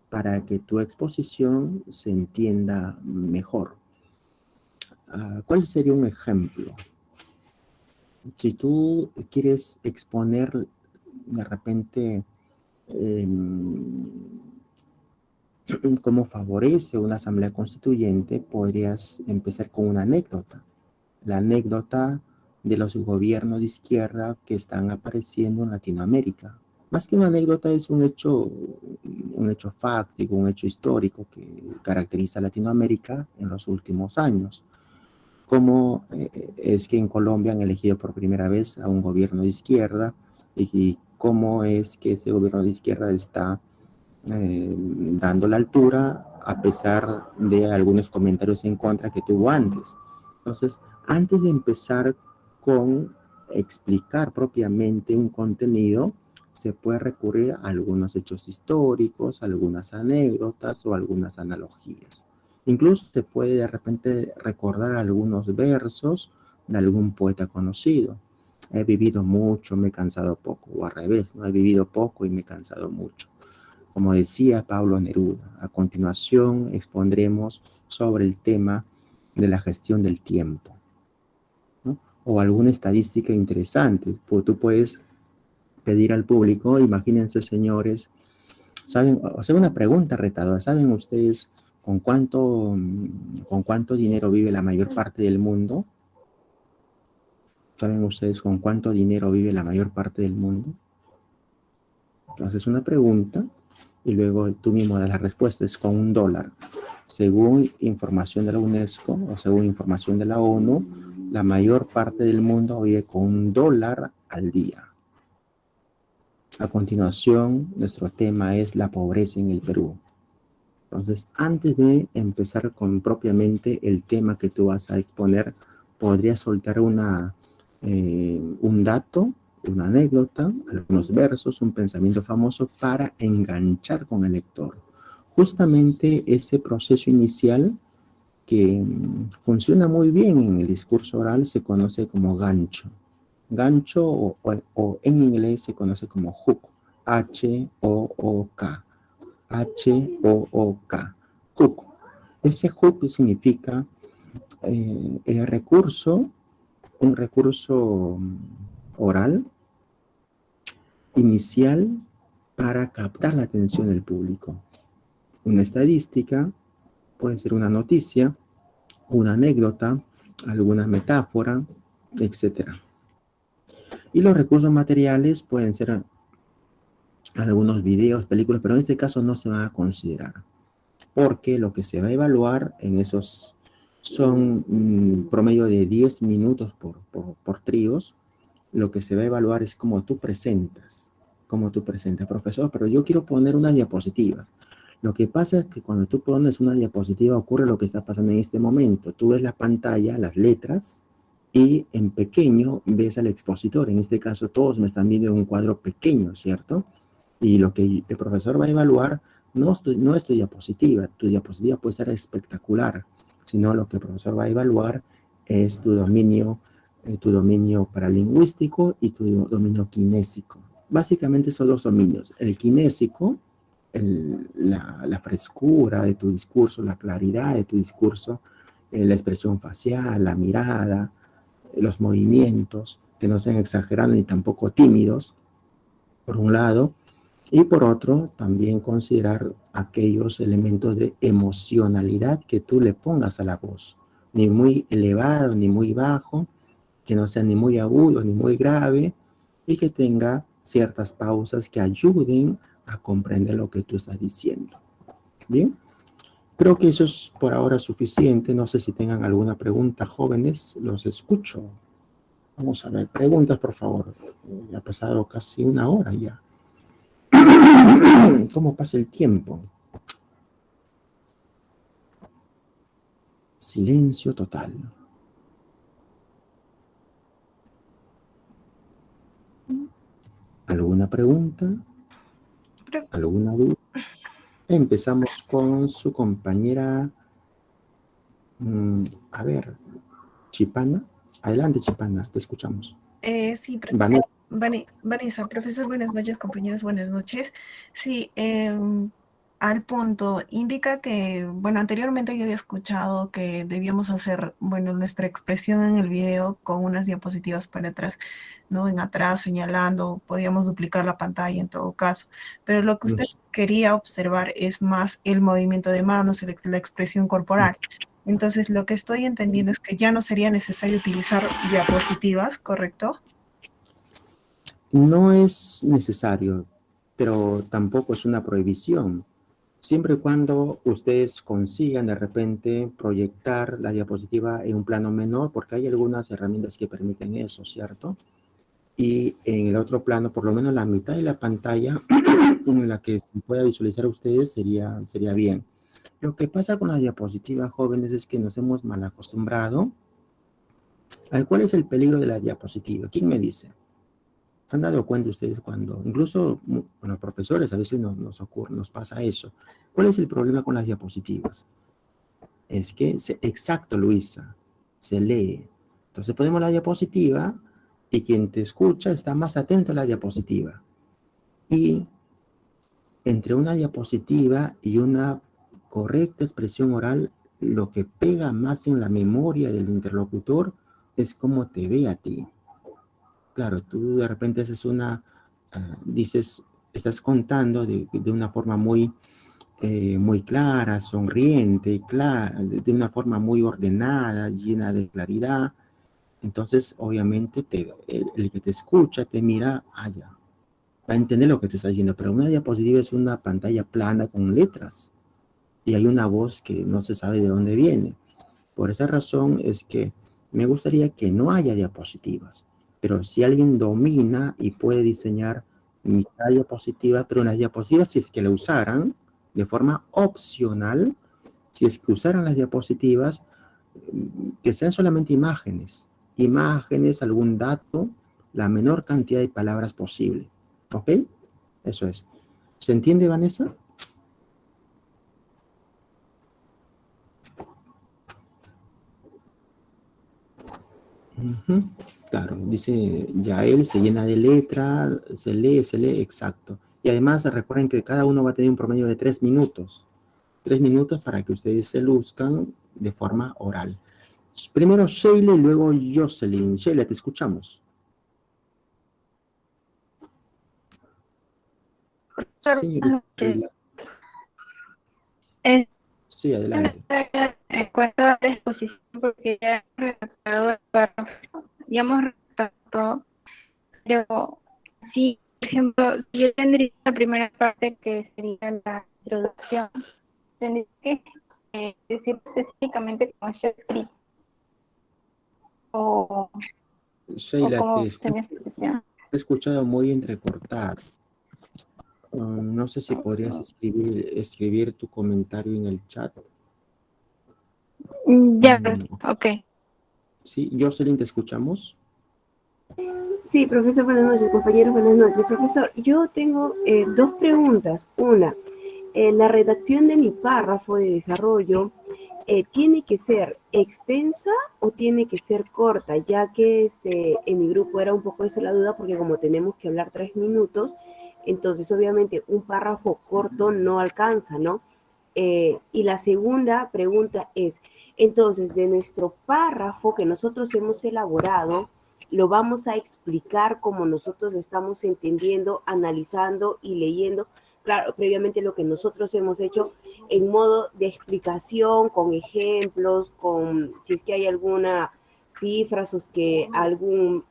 para que tu exposición se entienda mejor. ¿Cuál sería un ejemplo? Si tú quieres exponer de repente cómo favorece una asamblea constituyente, podrías empezar con una anécdota. La anécdota de los gobiernos de izquierda que están apareciendo en Latinoamérica. Más que una anécdota, es un hecho fáctico, un hecho histórico que caracteriza a Latinoamérica en los últimos años. Cómo es que en Colombia han elegido por primera vez a un gobierno de izquierda y cómo es que ese gobierno de izquierda está dando la altura a pesar de algunos comentarios en contra que tuvo antes. Entonces, antes de empezar con explicar propiamente un contenido, se puede recurrir a algunos hechos históricos, algunas anécdotas o algunas analogías. Incluso se puede de repente recordar algunos versos de algún poeta conocido. He vivido mucho, me he cansado poco, o al revés, no he vivido poco y me he cansado mucho. Como decía Pablo Neruda, a continuación expondremos sobre el tema de la gestión del tiempo, ¿no? O alguna estadística interesante. Pues tú puedes pedir al público, imagínense señores, ¿saben? O sea, una pregunta retadora, ¿saben ustedes con cuánto dinero vive la mayor parte del mundo? ¿Saben ustedes con cuánto dinero vive la mayor parte del mundo? Entonces una pregunta y luego tú mismo das la respuesta, es con $1. Según información de la UNESCO o según información de la ONU, la mayor parte del mundo vive con $1 al día. A continuación, nuestro tema es la pobreza en el Perú. Entonces, antes de empezar con propiamente el tema que tú vas a exponer, podrías soltar un dato, una anécdota, algunos versos, un pensamiento famoso para enganchar con el lector. Justamente ese proceso inicial que funciona muy bien en el discurso oral se conoce como gancho. Gancho o en inglés se conoce como hook, H-O-O-K. H-O-O-K. Hook. Ese hook significa el recurso, un recurso oral inicial para captar la atención del público. Una estadística, puede ser una noticia, una anécdota, alguna metáfora, etc. Y los recursos materiales pueden ser algunos videos, películas, pero en este caso no se van a considerar, porque lo que se va a evaluar en esos son promedio de 10 minutos por tríos. Lo que se va a evaluar es cómo tú presentas, profesor, pero yo quiero poner unas diapositivas. Lo que pasa es que cuando tú pones una diapositiva ocurre lo que está pasando en este momento. Tú ves la pantalla, las letras, y en pequeño ves al expositor. En este caso todos me están viendo en un cuadro pequeño, ¿cierto? Y lo que el profesor va a evaluar no es tu diapositiva puede ser espectacular, sino lo que el profesor va a evaluar es tu dominio paralingüístico y tu dominio kinésico. Básicamente son dos dominios. El kinésico, la frescura de tu discurso, la claridad de tu discurso, la expresión facial, la mirada, los movimientos, que no sean exagerados ni tampoco tímidos, por un lado, y por otro, también considerar aquellos elementos de emocionalidad que tú le pongas a la voz, ni muy elevado, ni muy bajo, que no sea ni muy agudo, ni muy grave, y que tenga ciertas pausas que ayuden a comprender lo que tú estás diciendo. Bien, creo que eso es por ahora suficiente. No sé si tengan alguna pregunta, jóvenes, los escucho. Vamos a ver, preguntas, por favor. Ya ha pasado casi una hora ya. ¿Cómo pasa el tiempo? Silencio total. ¿Alguna pregunta? ¿Alguna duda? Empezamos con su compañera, a ver, Chipana. Adelante, Chipana, te escuchamos. Sí, profesor. Vanessa, profesor, buenas noches, compañeros, buenas noches. Sí, al punto, indica que, bueno, anteriormente yo había escuchado que debíamos hacer, bueno, nuestra expresión en el video con unas diapositivas para atrás, ¿no? En atrás, señalando, podíamos duplicar la pantalla en todo caso, pero lo que usted quería observar es más el movimiento de manos, la expresión corporal. Entonces, lo que estoy entendiendo es que ya no sería necesario utilizar diapositivas, ¿correcto? No es necesario, pero tampoco es una prohibición. Siempre y cuando ustedes consigan de repente proyectar la diapositiva en un plano menor, porque hay algunas herramientas que permiten eso, ¿cierto? Y en el otro plano, por lo menos la mitad de la pantalla en la que se pueda visualizar a ustedes sería bien. Lo que pasa con las diapositivas, jóvenes, es que nos hemos mal acostumbrado. ¿Cuál es el peligro de la diapositiva? ¿Quién me dice? ¿Se han dado cuenta ustedes cuando, incluso con los profesores, a veces nos pasa eso? ¿Cuál es el problema con las diapositivas? Es que, exacto, Luisa, se lee. Entonces ponemos la diapositiva y quien te escucha está más atento a la diapositiva. Y entre una diapositiva y una correcta expresión oral, lo que pega más en la memoria del interlocutor es cómo te ve a ti. Claro, tú de repente haces estás contando de una forma muy clara, sonriente, de una forma muy ordenada, llena de claridad. Entonces, obviamente, el que te escucha, te mira, ya, va a entender lo que tú estás diciendo, pero una diapositiva es una pantalla plana con letras y hay una voz que no se sabe de dónde viene. Por esa razón es que me gustaría que no haya diapositivas. Pero si alguien domina y puede diseñar mitad diapositiva, pero las diapositivas, si es que la usaran de forma opcional, si es que usaran las diapositivas, que sean solamente imágenes, algún dato, la menor cantidad de palabras posible. ¿Ok? Eso es. ¿Se entiende, Vanessa? Claro, dice Yael, se llena de letra, se lee, exacto. Y además recuerden que cada uno va a tener un promedio de 3 minutos. 3 minutos para que ustedes se luzcan de forma oral. Primero Sheila y luego Jocelyn. Sheila, te escuchamos. Señorita Sheila. Sí, adelante. En cuanto a la exposición, porque ya hemos redactado el párrafo, ya hemos redactado todo, pero sí por ejemplo, yo tendría la primera parte que sería la introducción. Tendría que decir específicamente cómo está escrito. O Sheila, cómo sería su expresión. he escuchado muy entrecortado. No sé si podrías escribir tu comentario en el chat. Ya, ok. Sí, Jocelyn, ¿te escuchamos? Sí, profesor, buenas noches, compañeros, buenas noches. Profesor, yo tengo dos preguntas. Una, la redacción de mi párrafo de desarrollo ¿tiene que ser extensa o tiene que ser corta? Ya que en mi grupo era un poco eso la duda, porque como tenemos que hablar 3 minutos, entonces obviamente un párrafo corto no alcanza, ¿no? Y la segunda pregunta es, entonces, de nuestro párrafo que nosotros hemos elaborado, lo vamos a explicar como nosotros lo estamos entendiendo, analizando y leyendo, claro, previamente lo que nosotros hemos hecho en modo de explicación, con ejemplos, con si es que hay alguna cifras o es que alguna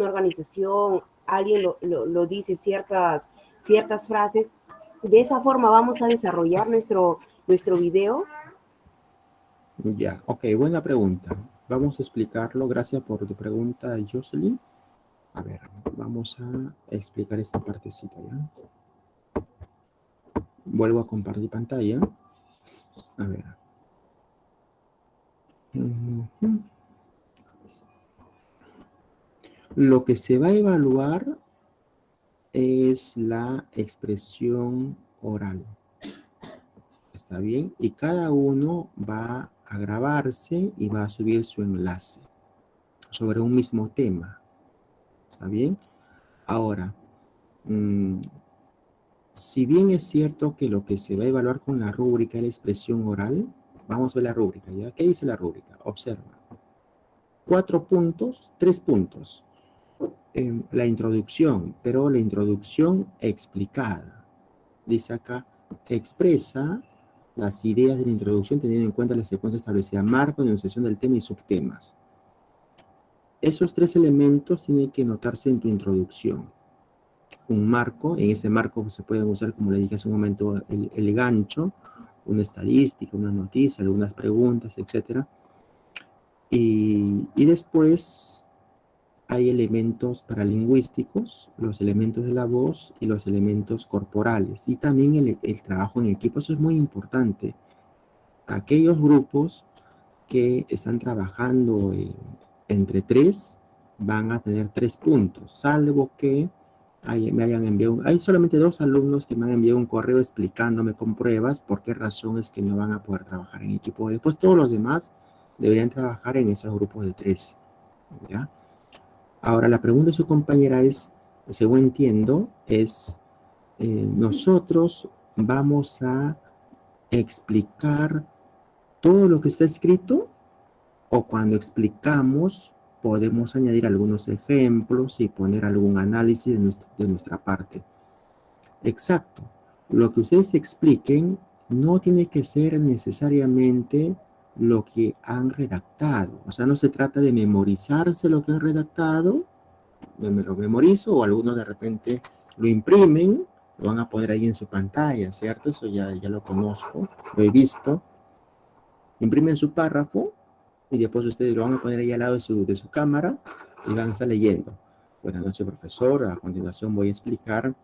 organización, alguien lo dice ciertas frases. De esa forma vamos a desarrollar nuestro video. Ya, ok, buena pregunta. Vamos a explicarlo. Gracias por tu pregunta, Jocelyn. A ver, vamos a explicar esta partecita, ¿ya? Vuelvo a compartir pantalla. A ver. Lo que se va a evaluar es la expresión oral. ¿Está bien? Y cada uno va a grabarse y va a subir su enlace sobre un mismo tema. ¿Está bien? Ahora, si bien es cierto que lo que se va a evaluar con la rúbrica es la expresión oral, vamos a ver la rúbrica, ¿ya? ¿Qué dice la rúbrica? Observa. 4 puntos, 3 puntos. La introducción, pero la introducción explicada. Dice acá, expresa las ideas de la introducción teniendo en cuenta la secuencia establecida, marco, enunciación del tema y subtemas. Esos 3 elementos tienen que notarse en tu introducción. Un marco, en ese marco se pueden usar, como le dije hace un momento, el gancho, una estadística, una noticia, algunas preguntas, etc. Y después hay elementos paralingüísticos, los elementos de la voz y los elementos corporales. Y también el trabajo en equipo, eso es muy importante. Aquellos grupos que están trabajando entre 3 van a tener 3 puntos, salvo que me hayan enviado, hay solamente 2 alumnos que me han enviado un correo explicándome con pruebas por qué razón es que no van a poder trabajar en equipo. Después todos los demás deberían trabajar en esos grupos de 3, ¿ya? Ahora la pregunta de su compañera es, según entiendo, es nosotros vamos a explicar todo lo que está escrito, o cuando explicamos podemos añadir algunos ejemplos y poner algún análisis de nuestra parte. Exacto. Lo que ustedes expliquen no tiene que ser necesariamente lo que han redactado. O sea, no se trata de memorizarse lo que han redactado, me lo memorizo, o algunos de repente lo imprimen, lo van a poner ahí en su pantalla, ¿cierto? Eso ya lo conozco, lo he visto. Imprimen su párrafo y después ustedes lo van a poner ahí al lado de su cámara y van a estar leyendo. Buenas noches, profesor. A continuación voy a explicar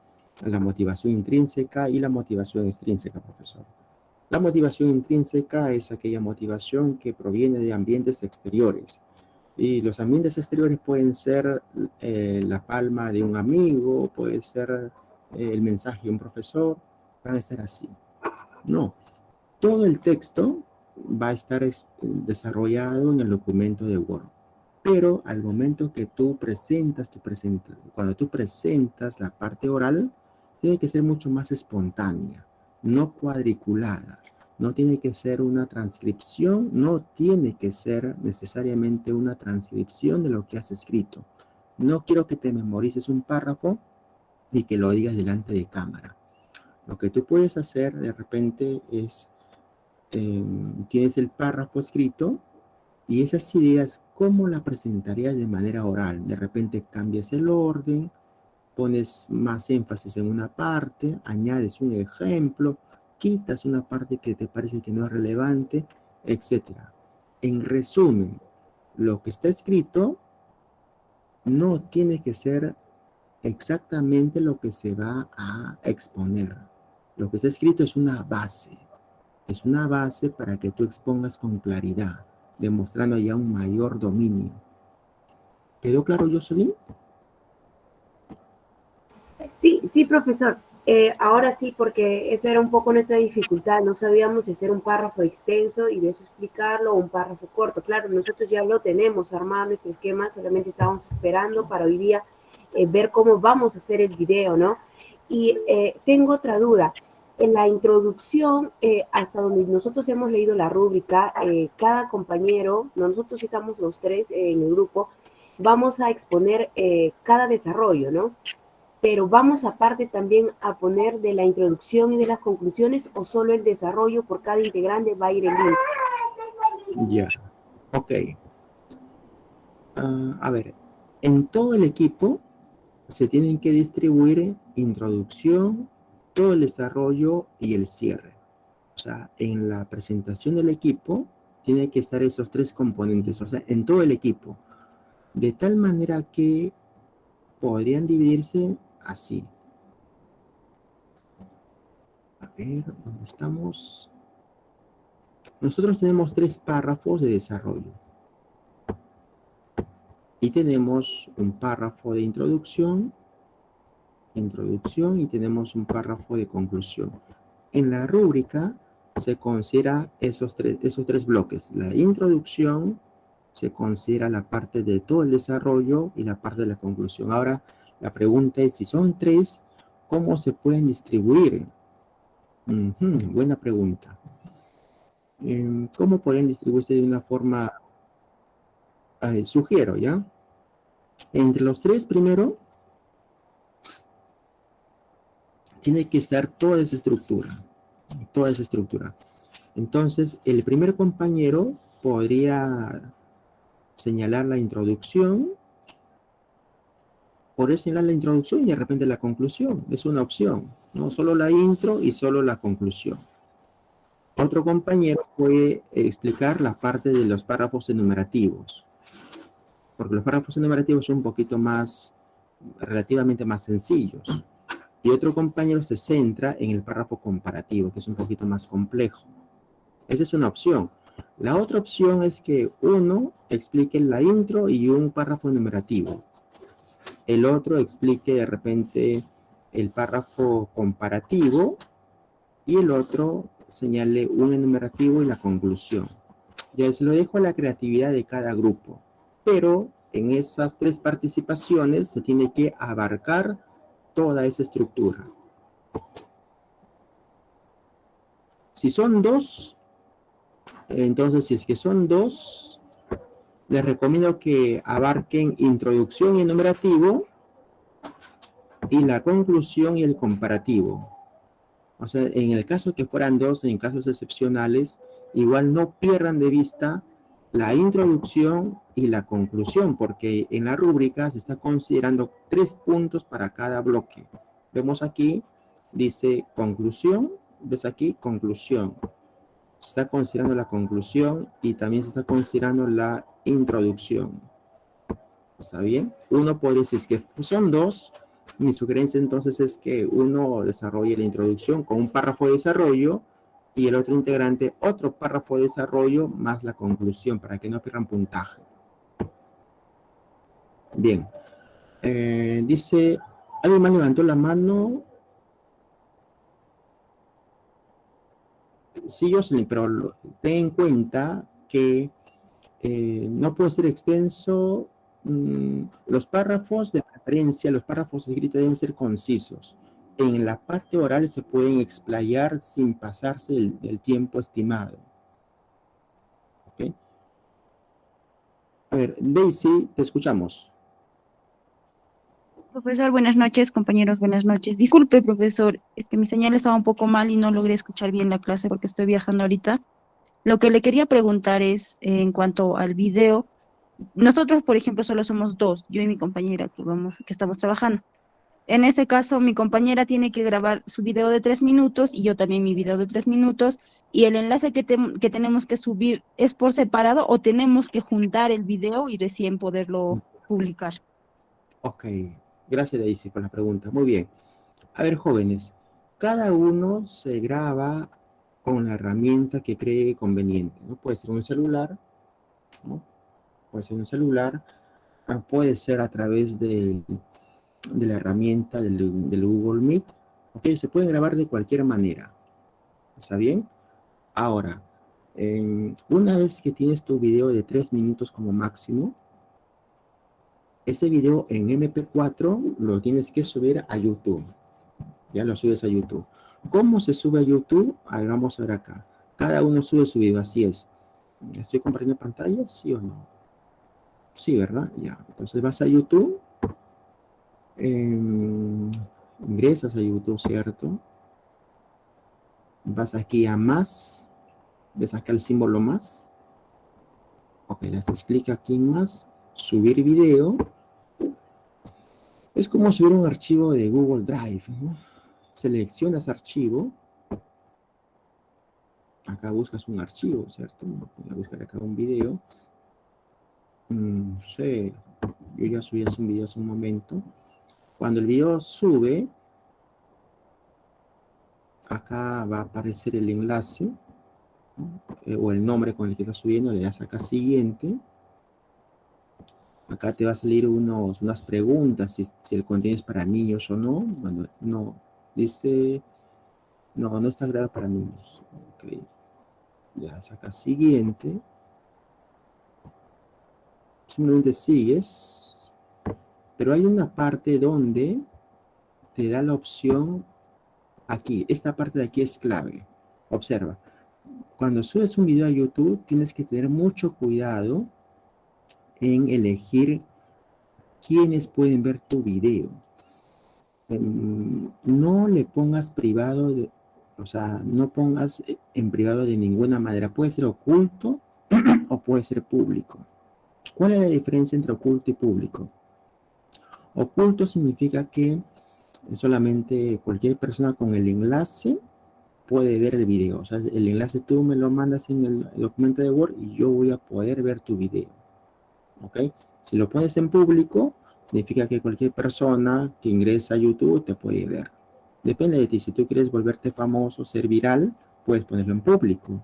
la motivación intrínseca y la motivación extrínseca, profesor. La motivación intrínseca es aquella motivación que proviene de ambientes exteriores. Y los ambientes exteriores pueden ser la palma de un amigo, puede ser el mensaje de un profesor, van a ser así. No, todo el texto va a estar desarrollado en el documento de Word. Pero al momento que tú presentas, cuando tú presentas la parte oral, tiene que ser mucho más espontánea, no cuadriculada. No tiene que ser una transcripción, no tiene que ser necesariamente una transcripción de lo que has escrito. No quiero que te memorices un párrafo y que lo digas delante de cámara. Lo que tú puedes hacer de repente es, tienes el párrafo escrito y esas ideas, ¿cómo la presentarías de manera oral? De repente cambias el orden, pones más énfasis en una parte, añades un ejemplo, quitas una parte que te parece que no es relevante, etc. En resumen, lo que está escrito no tiene que ser exactamente lo que se va a exponer. Lo que está escrito es una base. Es una base para que tú expongas con claridad, demostrando ya un mayor dominio. ¿Quedó claro, Jocelyn? Sí, sí, profesor. Ahora sí, porque eso era un poco nuestra dificultad. No sabíamos si hacer un párrafo extenso y de eso explicarlo o un párrafo corto. Claro, nosotros ya lo tenemos armado, nuestro esquema, solamente estábamos esperando para hoy día ver cómo vamos a hacer el video, ¿no? Y tengo otra duda. En la introducción, hasta donde nosotros hemos leído la rúbrica, cada compañero, nosotros estamos los tres en el grupo, vamos a exponer cada desarrollo, ¿no? Pero vamos aparte también a poner de la introducción y de las conclusiones, o solo el desarrollo por cada integrante va a ir el link. Ya, ok. A ver, en todo el equipo se tienen que distribuir introducción, todo el desarrollo y el cierre. O sea, en la presentación del equipo tienen que estar esos tres componentes, o sea, en todo el equipo. De tal manera que podrían dividirse así. A ver, ¿dónde estamos? Nosotros tenemos 3 párrafos de desarrollo. Y tenemos un párrafo de introducción, y tenemos un párrafo de conclusión. En la rúbrica se considera esos tres bloques. La introducción se considera la parte de todo el desarrollo y la parte de la conclusión. Ahora, la pregunta es, si son 3, ¿cómo se pueden distribuir? Buena pregunta. ¿Cómo pueden distribuirse de una forma? Sugiero, ¿ya? Entre los 3 primero, tiene que estar toda esa estructura. Entonces, el primer compañero podría señalar la introducción, podría señalar la introducción y de repente la conclusión. Es una opción, no solo la intro y solo la conclusión. Otro compañero puede explicar la parte de los párrafos enumerativos, porque los párrafos enumerativos son un poquito más, relativamente más sencillos. Y otro compañero se centra en el párrafo comparativo, que es un poquito más complejo. Esa es una opción. La otra opción es que uno explique la intro y un párrafo enumerativo. El otro explique de repente el párrafo comparativo y el otro señale un enumerativo y la conclusión. Ya se lo dejo a la creatividad de cada grupo. Pero en esas 3 participaciones se tiene que abarcar toda esa estructura. Si son 2, entonces si es que son 2, les recomiendo que abarquen introducción y enumerativo y la conclusión y el comparativo. O sea, en el caso que fueran 2, en casos excepcionales, igual no pierdan de vista la introducción y la conclusión, porque en la rúbrica se está considerando 3 puntos para cada bloque. Vemos aquí, dice conclusión, ves aquí, conclusión. Se está considerando la conclusión y también se está considerando la introducción. ¿Está bien? Uno puede decir, si es que son 2, mi sugerencia entonces es que uno desarrolle la introducción con un párrafo de desarrollo y el otro integrante otro párrafo de desarrollo más la conclusión para que no pierdan puntaje. Bien. Dice, ¿alguien más levantó la mano? Sí, Jocelyn, pero ten en cuenta que no puede ser extenso. Los párrafos de preferencia, los párrafos escritos deben ser concisos. En la parte oral se pueden explayar sin pasarse del tiempo estimado. ¿Okay? A ver, Daisy, te escuchamos. Profesor, buenas noches, compañeros, buenas noches. Disculpe, profesor, es que mi señal estaba un poco mal y no logré escuchar bien la clase porque estoy viajando ahorita. Lo que le quería preguntar es, en cuanto al video, nosotros, por ejemplo, solo somos 2, yo y mi compañera que estamos trabajando. En ese caso, mi compañera tiene que grabar su video de 3 minutos y yo también mi video de 3 minutos. Y el enlace que tenemos que subir es por separado o tenemos que juntar el video y recién poderlo publicar. Ok, gracias Daisy por la pregunta. Muy bien. A ver, jóvenes, cada uno se graba con la herramienta que cree conveniente, ¿no? Puede ser un celular, ¿no? Puede ser un celular, puede ser a través de la herramienta del Google Meet. Ok, se puede grabar de cualquier manera. ¿Está bien? Ahora, una vez que tienes tu video de 3 minutos como máximo, ese video en MP4 lo tienes que subir a YouTube. Ya lo subes a YouTube. ¿Cómo se sube a YouTube? A ver, vamos a ver acá. Cada uno sube su video, así es. ¿Estoy compartiendo pantalla? ¿Sí o no? Sí, ¿verdad? Ya. Entonces vas a YouTube. Ingresas a YouTube, ¿cierto? Vas aquí a más. ¿Ves acá el símbolo más? Ok, le haces clic aquí en más. Subir video. Es como subir un archivo de Google Drive, ¿no? Seleccionas archivo. Acá buscas un archivo, ¿cierto? Voy a buscar acá un video. No sé, yo ya subí hace un video hace un momento. Cuando el video sube, acá va a aparecer el enlace, ¿no? O el nombre con el que está subiendo, le das acá siguiente. Acá te va a salir unas preguntas, si el contenido es para niños o no. Bueno, no, dice, no está grabado para niños. Ok, le das acá siguiente. Simplemente sigues, pero hay una parte donde te da la opción aquí. Esta parte de aquí es clave. Observa, cuando subes un video a YouTube tienes que tener mucho cuidado en elegir quiénes pueden ver tu video. No le pongas privado, o sea, no pongas en privado de ninguna manera. Puede ser oculto o puede ser público. ¿Cuál es la diferencia entre oculto y público? Oculto significa que solamente cualquier persona con el enlace puede ver el video. O sea, el enlace tú me lo mandas en el documento de Word y yo voy a poder ver tu video. ¿Ok? Si lo pones en público, significa que cualquier persona que ingresa a YouTube te puede ver. Depende de ti. Si tú quieres volverte famoso, ser viral, puedes ponerlo en público.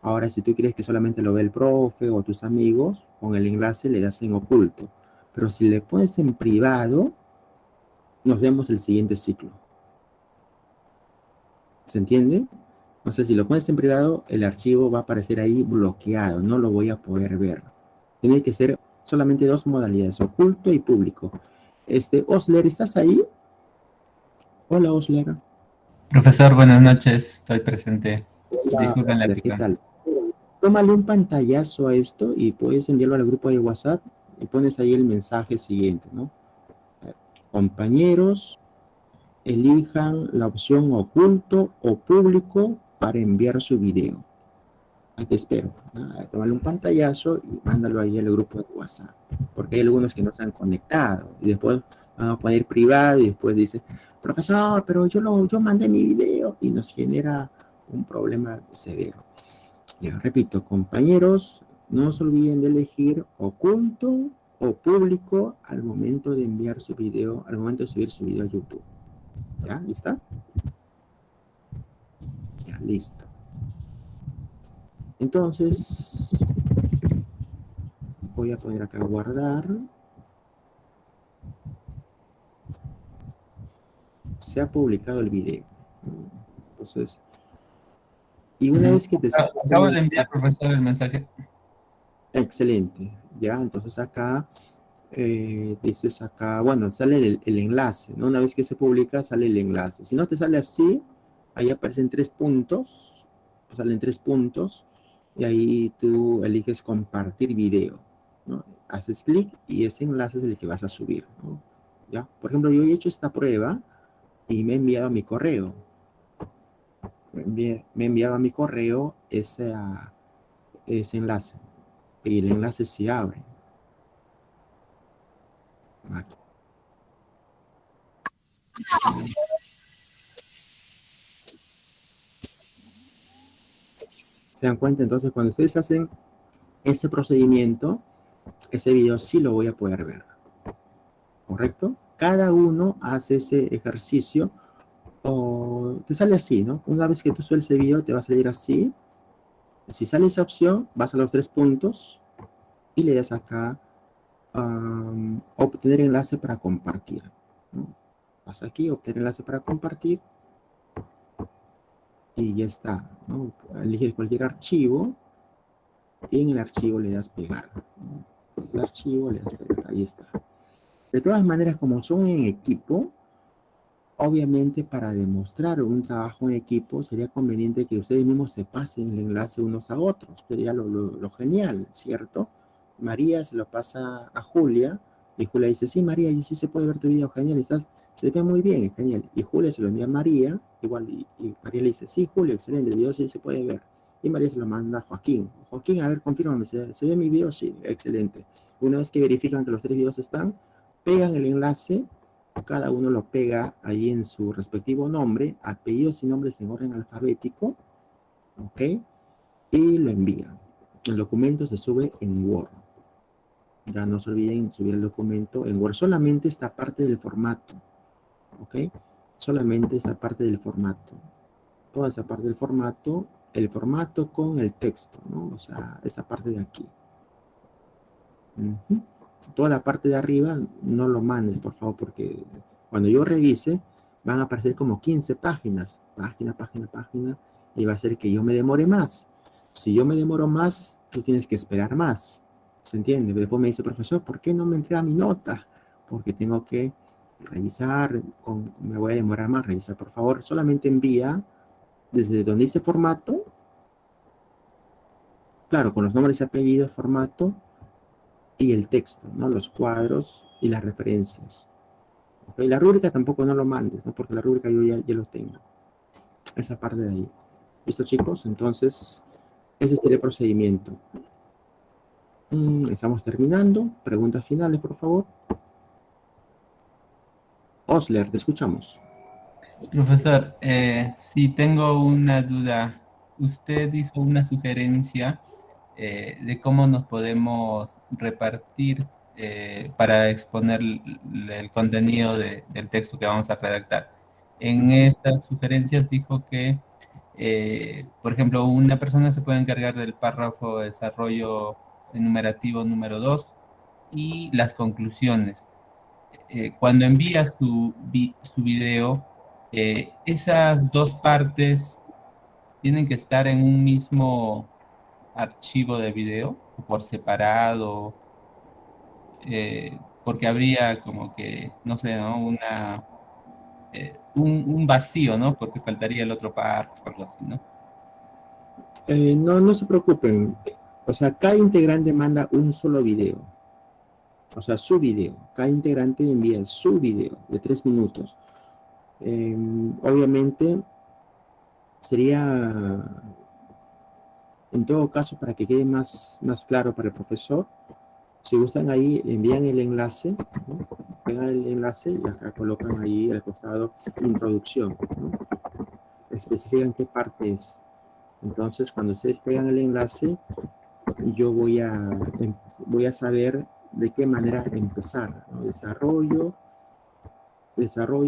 Ahora, si tú quieres que solamente lo vea el profe o tus amigos, con el enlace le das en oculto. Pero si le pones en privado, nos vemos el siguiente ciclo. ¿Se entiende? O sea, si lo pones en privado, el archivo va a aparecer ahí bloqueado. No lo voy a poder ver. Tiene que ser solamente dos modalidades, oculto y público. Osler, ¿estás ahí? Hola, Osler. Profesor, buenas noches, estoy presente. Disculpen la Osler, ¿qué picada. tal? Tómale un pantallazo a esto y puedes enviarlo al grupo de WhatsApp y pones ahí el mensaje siguiente, ¿no? Compañeros, elijan la opción oculto o público para enviar su video. Ahí te espero. Tómale un pantallazo y mándalo ahí al grupo de WhatsApp. Porque hay algunos que no se han conectado y después van a poner privado y después dice, profesor, pero yo mandé mi video y nos genera un problema severo. Ya, repito, compañeros, no se olviden de elegir oculto o público al momento de enviar su video, al momento de subir su video a YouTube. ¿Ya? ¿Lista? Ya, listo. Entonces, voy a poner acá guardar. Se ha publicado el video. Entonces, y una vez que te... Acabo de enviar, profesor, el mensaje. Excelente. Ya, entonces acá, dices acá, bueno, sale el enlace, ¿no? Una vez que se publica, sale el enlace. Si no te sale así, ahí aparecen 3 puntos, salen 3 puntos, y ahí tú eliges compartir video, ¿no? Haces clic y ese enlace es el que vas a subir, ¿no? ¿Ya? Por ejemplo, yo he hecho esta prueba y me he enviado a mi correo. Me he enviado a mi correo ese enlace. Y el enlace se abre. Aquí. ¿Se dan cuenta? Entonces, cuando ustedes hacen ese procedimiento, ese video sí lo voy a poder ver. ¿Correcto? Cada uno hace ese ejercicio o te sale así, ¿no? Una vez que tú sueltes el video, te va a salir así. Si sale esa opción, vas a los 3 puntos y le das acá obtener enlace para compartir, ¿no? Vas aquí, obtener enlace para compartir y ya está, ¿no? Eliges cualquier archivo y en el archivo le das pegar, ¿no? El archivo le das pegar, ahí está. De todas maneras, como son en equipo, obviamente para demostrar un trabajo en equipo sería conveniente que ustedes mismos se pasen el enlace unos a otros. Sería lo genial, ¿cierto? María se lo pasa a Julia y Julia dice, sí, María, y sí se puede ver tu video, genial, se ve muy bien, genial. Y Julia se lo envía a María, igual, y María le dice, sí, Julia, excelente, el video sí se puede ver. Y María se lo manda a Joaquín. Joaquín, a ver, confírmame, ¿se ve mi video? Sí, excelente. Una vez que verifican que los 3 videos están, pegan el enlace, cada uno lo pega ahí en su respectivo nombre, apellidos y nombres en orden alfabético, ¿ok? Y lo envían. El documento se sube en Word. Ya no se olviden subir el documento en Word. Solamente esta parte del formato, ¿ok? Solamente esta parte del formato. Toda esa parte del formato, el formato con el texto, ¿no? O sea, esa parte de aquí. Toda la parte de arriba no lo mandes, por favor, porque cuando yo revise van a aparecer como 15 páginas, página, y va a ser que yo me demore más. Si yo me demoro más, tú tienes que esperar más, ¿se entiende? Después me dice, profesor, ¿por qué no me entrega mi nota? Porque tengo que revisar, me voy a demorar más, revisar, por favor, solamente envía desde donde dice formato, claro, con los nombres y apellidos, formato, y el texto, ¿no? Los cuadros y las referencias. ¿Okay? La rúbrica tampoco no lo mandes, ¿no? Porque la rúbrica yo ya lo tengo. Esa parte de ahí. ¿Listo, chicos? Entonces, ese sería el procedimiento. Estamos terminando. Preguntas finales, por favor. Osler, te escuchamos. Profesor, sí tengo una duda. Usted hizo una sugerencia de cómo nos podemos repartir para exponer el contenido del texto que vamos a redactar. En estas sugerencias dijo que, por ejemplo, una persona se puede encargar del párrafo de desarrollo enumerativo número 2 y las conclusiones. Cuando envía su video, esas 2 partes tienen que estar en un mismo archivo de video o por separado, porque habría como que, no sé, ¿no? Un vacío, ¿no? Porque faltaría el otro párrafo, algo así, ¿no? No se preocupen. O sea, cada integrante manda un solo video. O sea, su video. Cada integrante envía su video de 3 minutos. Obviamente, sería, en todo caso, para que quede más claro para el profesor, si gustan ahí, envían el enlace, ¿no? Pegan el enlace y acá colocan ahí al costado introducción, ¿no? Especifican qué parte es. Entonces, cuando ustedes pegan el enlace, yo voy a saber de qué manera empezar, ¿no? Desarrollo,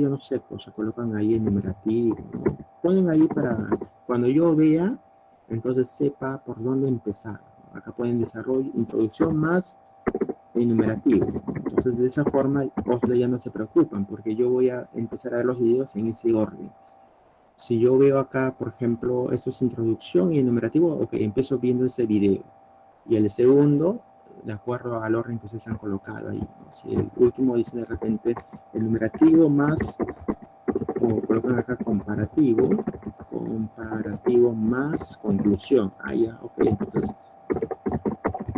no sé, pues se colocan ahí enumerativo, ¿no? Ponen ahí para cuando yo vea, entonces sepa por dónde empezar. Acá ponen desarrollo, introducción más enumerativo. Entonces, de esa forma, ustedes ya no se preocupan, porque yo voy a empezar a ver los videos en ese orden. Si yo veo acá, por ejemplo, esto es introducción y enumerativo, ok, empiezo viendo ese video. Y el segundo, de acuerdo al orden que ustedes han colocado ahí. Si el último dice de repente enumerativo más, o colocan acá comparativo más conclusión. Ahí ya, ok, entonces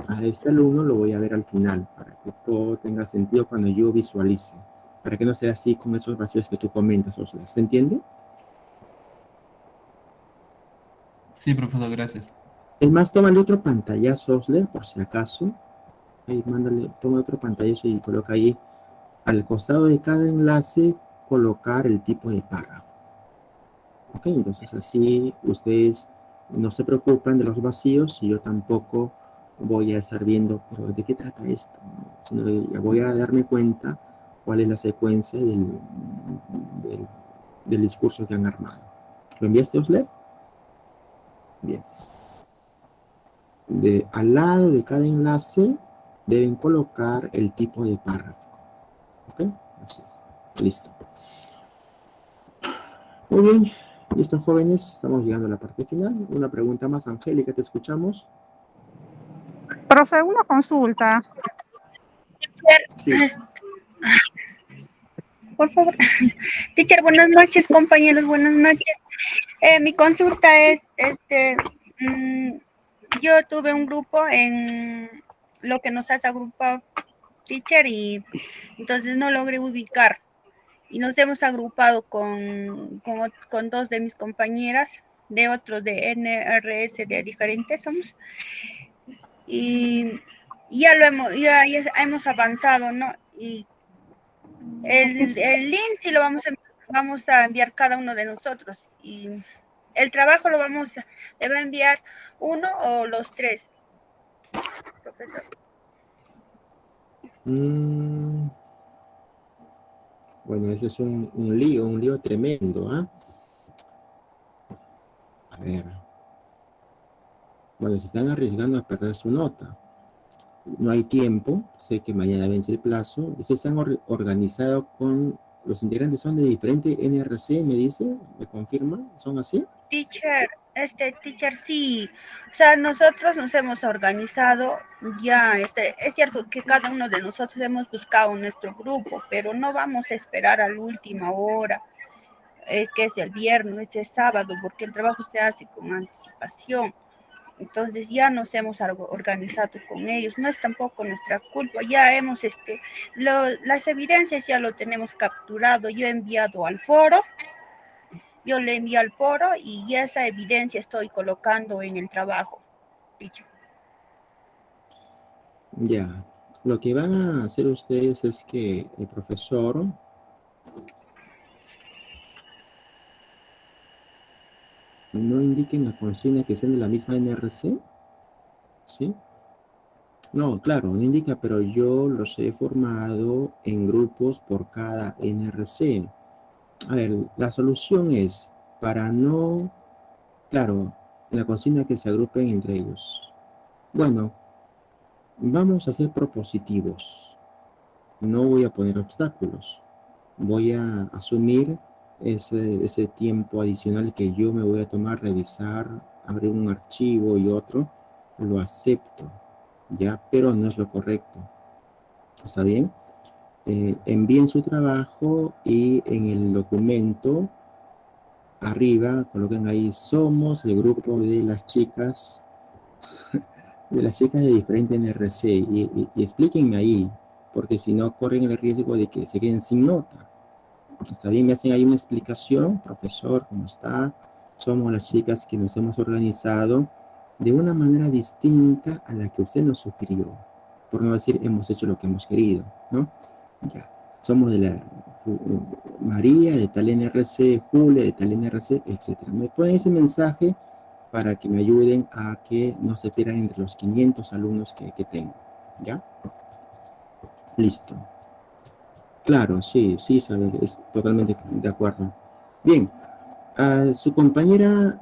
a este alumno lo voy a ver al final, para que todo tenga sentido cuando yo visualice, para que no sea así con esos vacíos que tú comentas, Osler. ¿Se entiende? Sí, profesor, gracias. El más, tómale otro pantallazo, Osler, por si acaso. Ahí, toma otro pantallazo y coloca ahí al costado de cada enlace, colocar el tipo de párrafo. Ok, entonces así ustedes no se preocupan de los vacíos y yo tampoco voy a estar viendo, pero ¿de qué trata esto? Sino que ya voy a darme cuenta cuál es la secuencia del discurso que han armado. ¿Lo enviaste, Osled? Bien. Al lado de cada enlace deben colocar el tipo de párrafo. ¿Ok? Así. Listo. Muy bien. Listo, jóvenes. Estamos llegando a la parte final. Una pregunta más, Angélica, te escuchamos. Profe, una consulta. Sí. Por favor. Teacher, buenas noches, compañeros, buenas noches. Mi consulta es, yo tuve un grupo en lo que nos hace agrupar, teacher, y entonces no logré ubicar. Y nos hemos agrupado con dos de mis compañeras, de otros de NRS, de diferentes somos. Y ya hemos avanzado, ¿no? Y el link sí lo vamos a enviar cada uno de nosotros. Y el trabajo le va a enviar uno o los tres, profesor. Bueno, ese es un lío tremendo, ¿ah? A ver. Bueno, se están arriesgando a perder su nota. No hay tiempo, sé que mañana vence el plazo. Ustedes están organizados con los integrantes, son de diferente NRC, me dice, me confirma, ¿son así? Teacher, sí. O sea, nosotros nos hemos organizado ya, es cierto que cada uno de nosotros hemos buscado nuestro grupo, pero no vamos a esperar a la última hora, que es el viernes, es sábado, porque el trabajo se hace con anticipación. Entonces ya nos hemos organizado con ellos, no es tampoco nuestra culpa, ya hemos, las evidencias ya lo tenemos capturado, yo he enviado al foro, yo le envío al foro y esa evidencia estoy colocando en el trabajo. Ya, lo que van a hacer ustedes es que el profesor no indiquen la consigna que sean de la misma NRC, ¿sí? No, claro, no indica, pero yo los he formado en grupos por cada NRC. A ver, la solución es, para no, claro, la consigna que se agrupen entre ellos. Bueno, vamos a ser propositivos. No voy a poner obstáculos. Voy a asumir ese tiempo adicional que yo me voy a tomar, revisar, abrir un archivo y otro. Lo acepto, ¿ya? Pero no es lo correcto. ¿Está bien? Envíen su trabajo y en el documento arriba coloquen ahí somos el grupo de las chicas de diferente NRC y explíquenme ahí, porque si no corren el riesgo de que se queden sin nota. Está bien, me hacen ahí una explicación, profesor, ¿cómo está? Somos las chicas que nos hemos organizado de una manera distinta a la que usted nos sugirió, por no decir hemos hecho lo que hemos querido, ¿no? Ya, somos de la María, de tal NRC, Julia, de tal NRC, etc. Me ponen ese mensaje para que me ayuden a que no se pierdan entre los 500 alumnos que tengo, ¿ya? Listo. Claro, sí, Isabel, es totalmente de acuerdo. Bien, su compañera,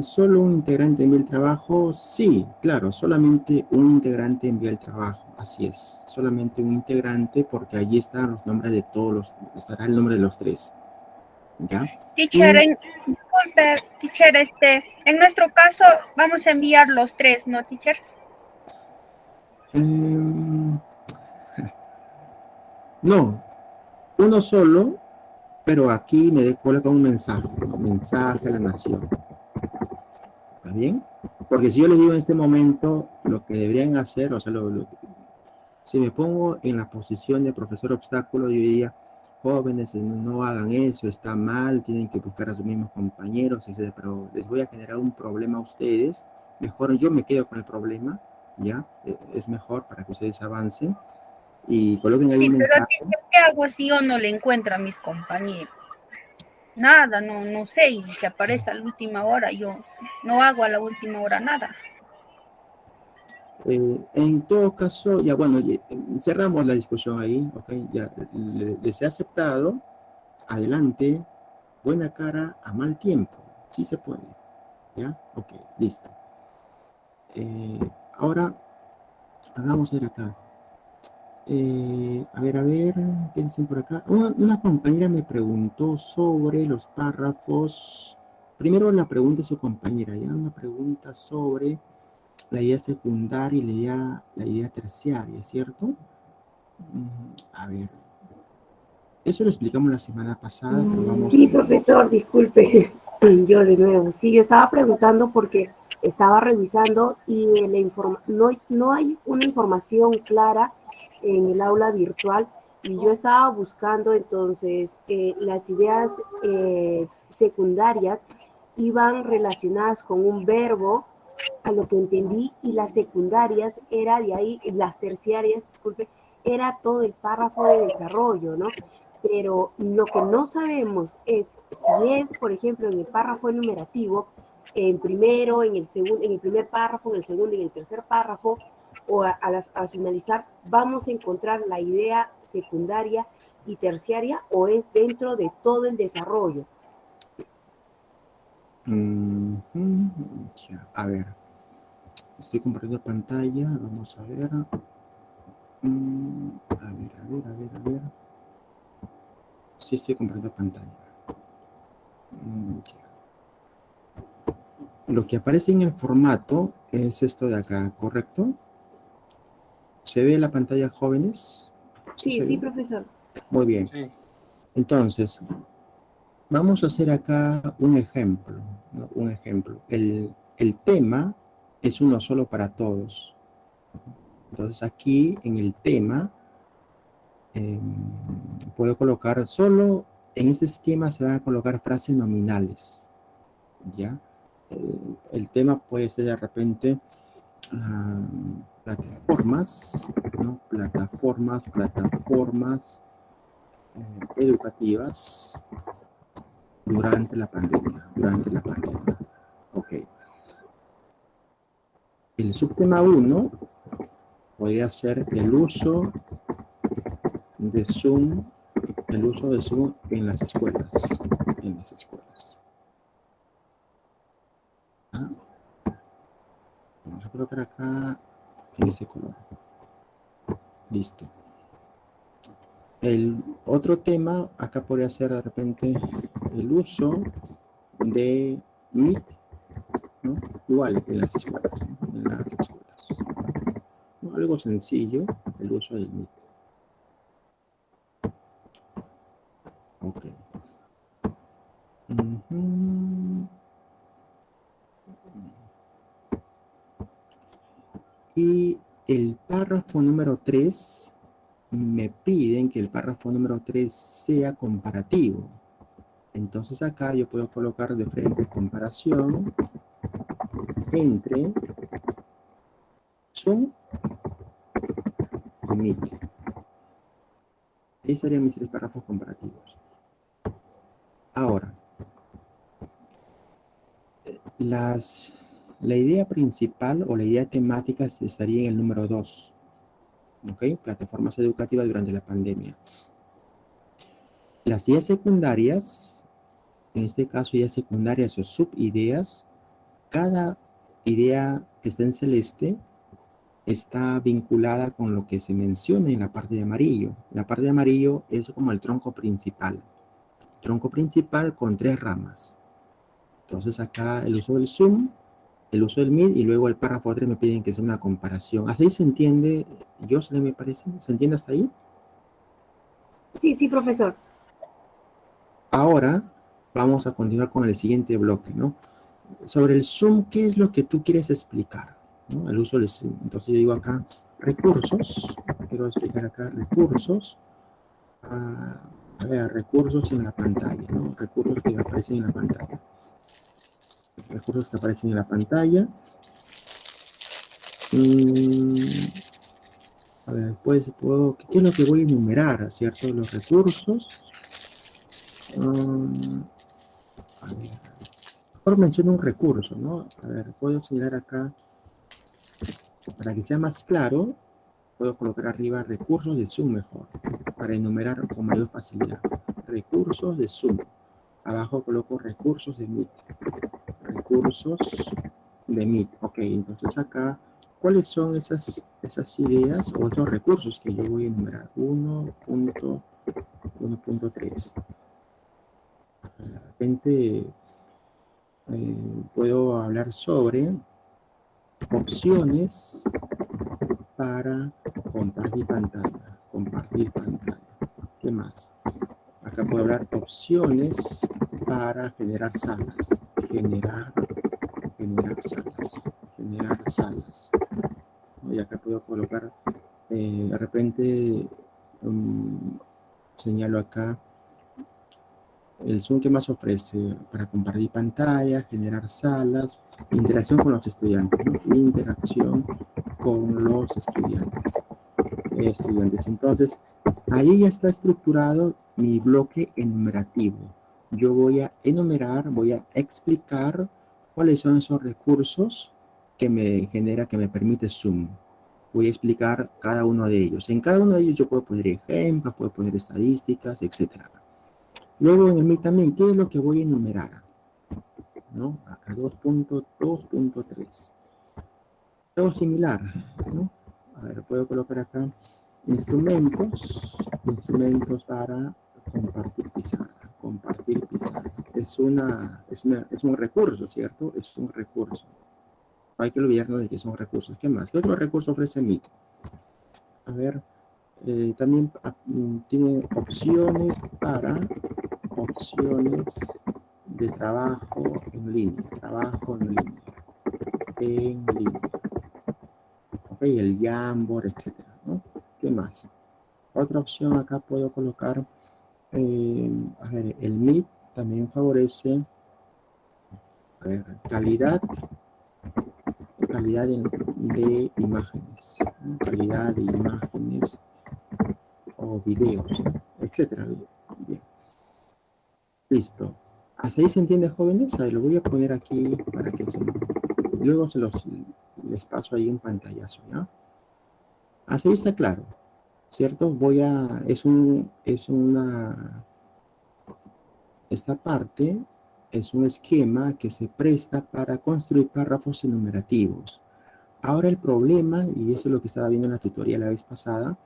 ¿solo un integrante envía el trabajo? Sí, claro, solamente un integrante envía el trabajo, así es, solamente un integrante porque allí están los nombres de todos estará el nombre de los tres, ¿ya? Teacher, disculpe, teacher, en nuestro caso vamos a enviar los tres, ¿no, teacher? No, uno solo, pero aquí me coloca un mensaje, mensaje a la nación. ¿Está bien? Porque si yo les digo en este momento lo que deberían hacer, o sea, si me pongo en la posición de profesor obstáculo, yo diría, jóvenes, no hagan eso, está mal, tienen que buscar a sus mismos compañeros, etc. Pero les voy a generar un problema a ustedes, mejor yo me quedo con el problema, ¿ya? Es mejor para que ustedes avancen. y coloquen ahí Sí, un pero mensaje. ¿qué hago si yo no le encuentro a mis compañeros? Nada, no sé, y se aparece a la última hora, yo no hago a la última hora nada. En todo caso, ya bueno, cerramos la discusión ahí, ok, ya les he aceptado, adelante, buena cara a mal tiempo, sí se puede, ya, ok, listo. Ahora, vamos a ver acá. A ver, ¿qué dicen por acá? Una compañera me preguntó sobre los párrafos. Primero la pregunta de su compañera, ya una pregunta sobre la idea secundaria y la idea terciaria, ¿cierto? A ver. Eso lo explicamos la semana pasada, pero vamos Sí, profesor, disculpe, yo de nuevo. Sí, yo estaba preguntando porque estaba revisando y no hay una información clara en el aula virtual y yo estaba buscando entonces las ideas secundarias iban relacionadas con un verbo, a lo que entendí, y las secundarias era de ahí, las terciarias, disculpe, era todo el párrafo de desarrollo, ¿no? Pero lo que no sabemos es si es, por ejemplo, en el párrafo enumerativo, en primero, en el segundo, en el primer párrafo, en el segundo, en el tercer párrafo, o al finalizar, vamos a encontrar la idea secundaria y terciaria, o es dentro de todo el desarrollo. A ver, estoy compartiendo pantalla, vamos a ver. A ver. Sí, estoy compartiendo pantalla. Lo que aparece en el formato es esto de acá, ¿correcto? ¿Se ve la pantalla, jóvenes? Sí, profesor. Muy bien. Sí. Entonces, vamos a hacer acá un ejemplo, ¿no? Un ejemplo. El tema es uno solo para todos. Entonces, aquí en el tema, puedo colocar solo, en este esquema se van a colocar frases nominales, ¿ya? El tema puede ser de repente plataformas, ¿no? Plataformas educativas durante la pandemia. Ok. El subtema 1 podría ser el uso de Zoom en las escuelas. Vamos a colocar acá en ese color. Listo. El otro tema, acá podría ser de repente el uso de Meet, ¿no? Igual en las escuelas. ¿No? Algo sencillo, el uso del Meet. Ok. Y el párrafo número 3, me piden que el párrafo número 3 sea comparativo. Entonces acá yo puedo colocar de frente comparación entre Zoom y Meet. Ahí estarían mis 3 párrafos comparativos. Ahora, la idea principal o la idea temática estaría en el número 2. ¿Ok? Plataformas educativas durante la pandemia. Las ideas secundarias, en este caso ideas secundarias o subideas, cada idea que está en celeste está vinculada con lo que se menciona en la parte de amarillo. La parte de amarillo es como el tronco principal. Tronco principal con 3 ramas. Entonces acá el uso del Zoom, el uso del Meet y luego el párrafo 3 me piden que sea una comparación. ¿Hasta ahí se entiende, Jocelyn, me parece? ¿Se entiende hasta ahí? Sí, profesor. Ahora vamos a continuar con el siguiente bloque, ¿no? Sobre el Zoom, ¿qué es lo que tú quieres explicar? ¿No? El uso del Zoom. Entonces yo digo acá, recursos. Quiero explicar acá, recursos. A ver, recursos en la pantalla, ¿no? Recursos que aparecen en la pantalla. Recursos que aparecen en la pantalla. A ver, pues, ¿qué es lo que voy a enumerar? ¿Cierto? Los recursos. A ver, mejor menciono un recurso, ¿no? A ver, puedo señalar acá, para que sea más claro, puedo colocar arriba recursos de Zoom mejor, para enumerar con mayor facilidad. Recursos de Zoom. Abajo coloco recursos de Meet. Recursos de Meet. Ok, entonces acá, ¿cuáles son esas ideas o esos recursos que yo voy a enumerar? 1.3. De repente puedo hablar sobre opciones para compartir pantalla. Compartir pantalla. ¿Qué más? Acá puedo hablar opciones para generar salas. Generar salas. Y acá puedo colocar, de repente, señalo acá el Zoom que más ofrece para compartir pantalla, generar salas, interacción con los estudiantes, ¿no? Interacción con los estudiantes. Entonces, ahí ya está estructurado mi bloque enumerativo. Yo voy a enumerar, voy a explicar cuáles son esos recursos que me permite Zoom. Voy a explicar cada uno de ellos. En cada uno de ellos yo puedo poner ejemplos, puedo poner estadísticas, etc. Luego en el Meet también, ¿qué es lo que voy a enumerar? ¿No? Acá 2.2.3. Todo similar, ¿no? A ver, puedo colocar acá instrumentos para compartir pizarra. Compartir pizarra. Es un recurso, ¿cierto? Es un recurso. No hay que olvidarnos de que son recursos. ¿Qué más? ¿Qué otro recurso ofrece Meet? A ver, también tiene opciones de trabajo en línea. Ok, el Jamboard, etcétera, ¿no? ¿Qué más? Otra opción acá puedo colocar, a ver, el Meet también favorece, a ver, calidad de imágenes, ¿no? Calidad de imágenes o videos, etcétera. Bien. Listo. ¿Hasta ahí se entiende, jóvenes? Ahí lo voy a poner aquí para que luego les paso ahí un pantallazo, ¿ya? Hasta ahí está claro, ¿cierto? Esta parte es un esquema que se presta para construir párrafos enumerativos. Ahora el problema, y eso es lo que estaba viendo en la tutoría la vez pasada,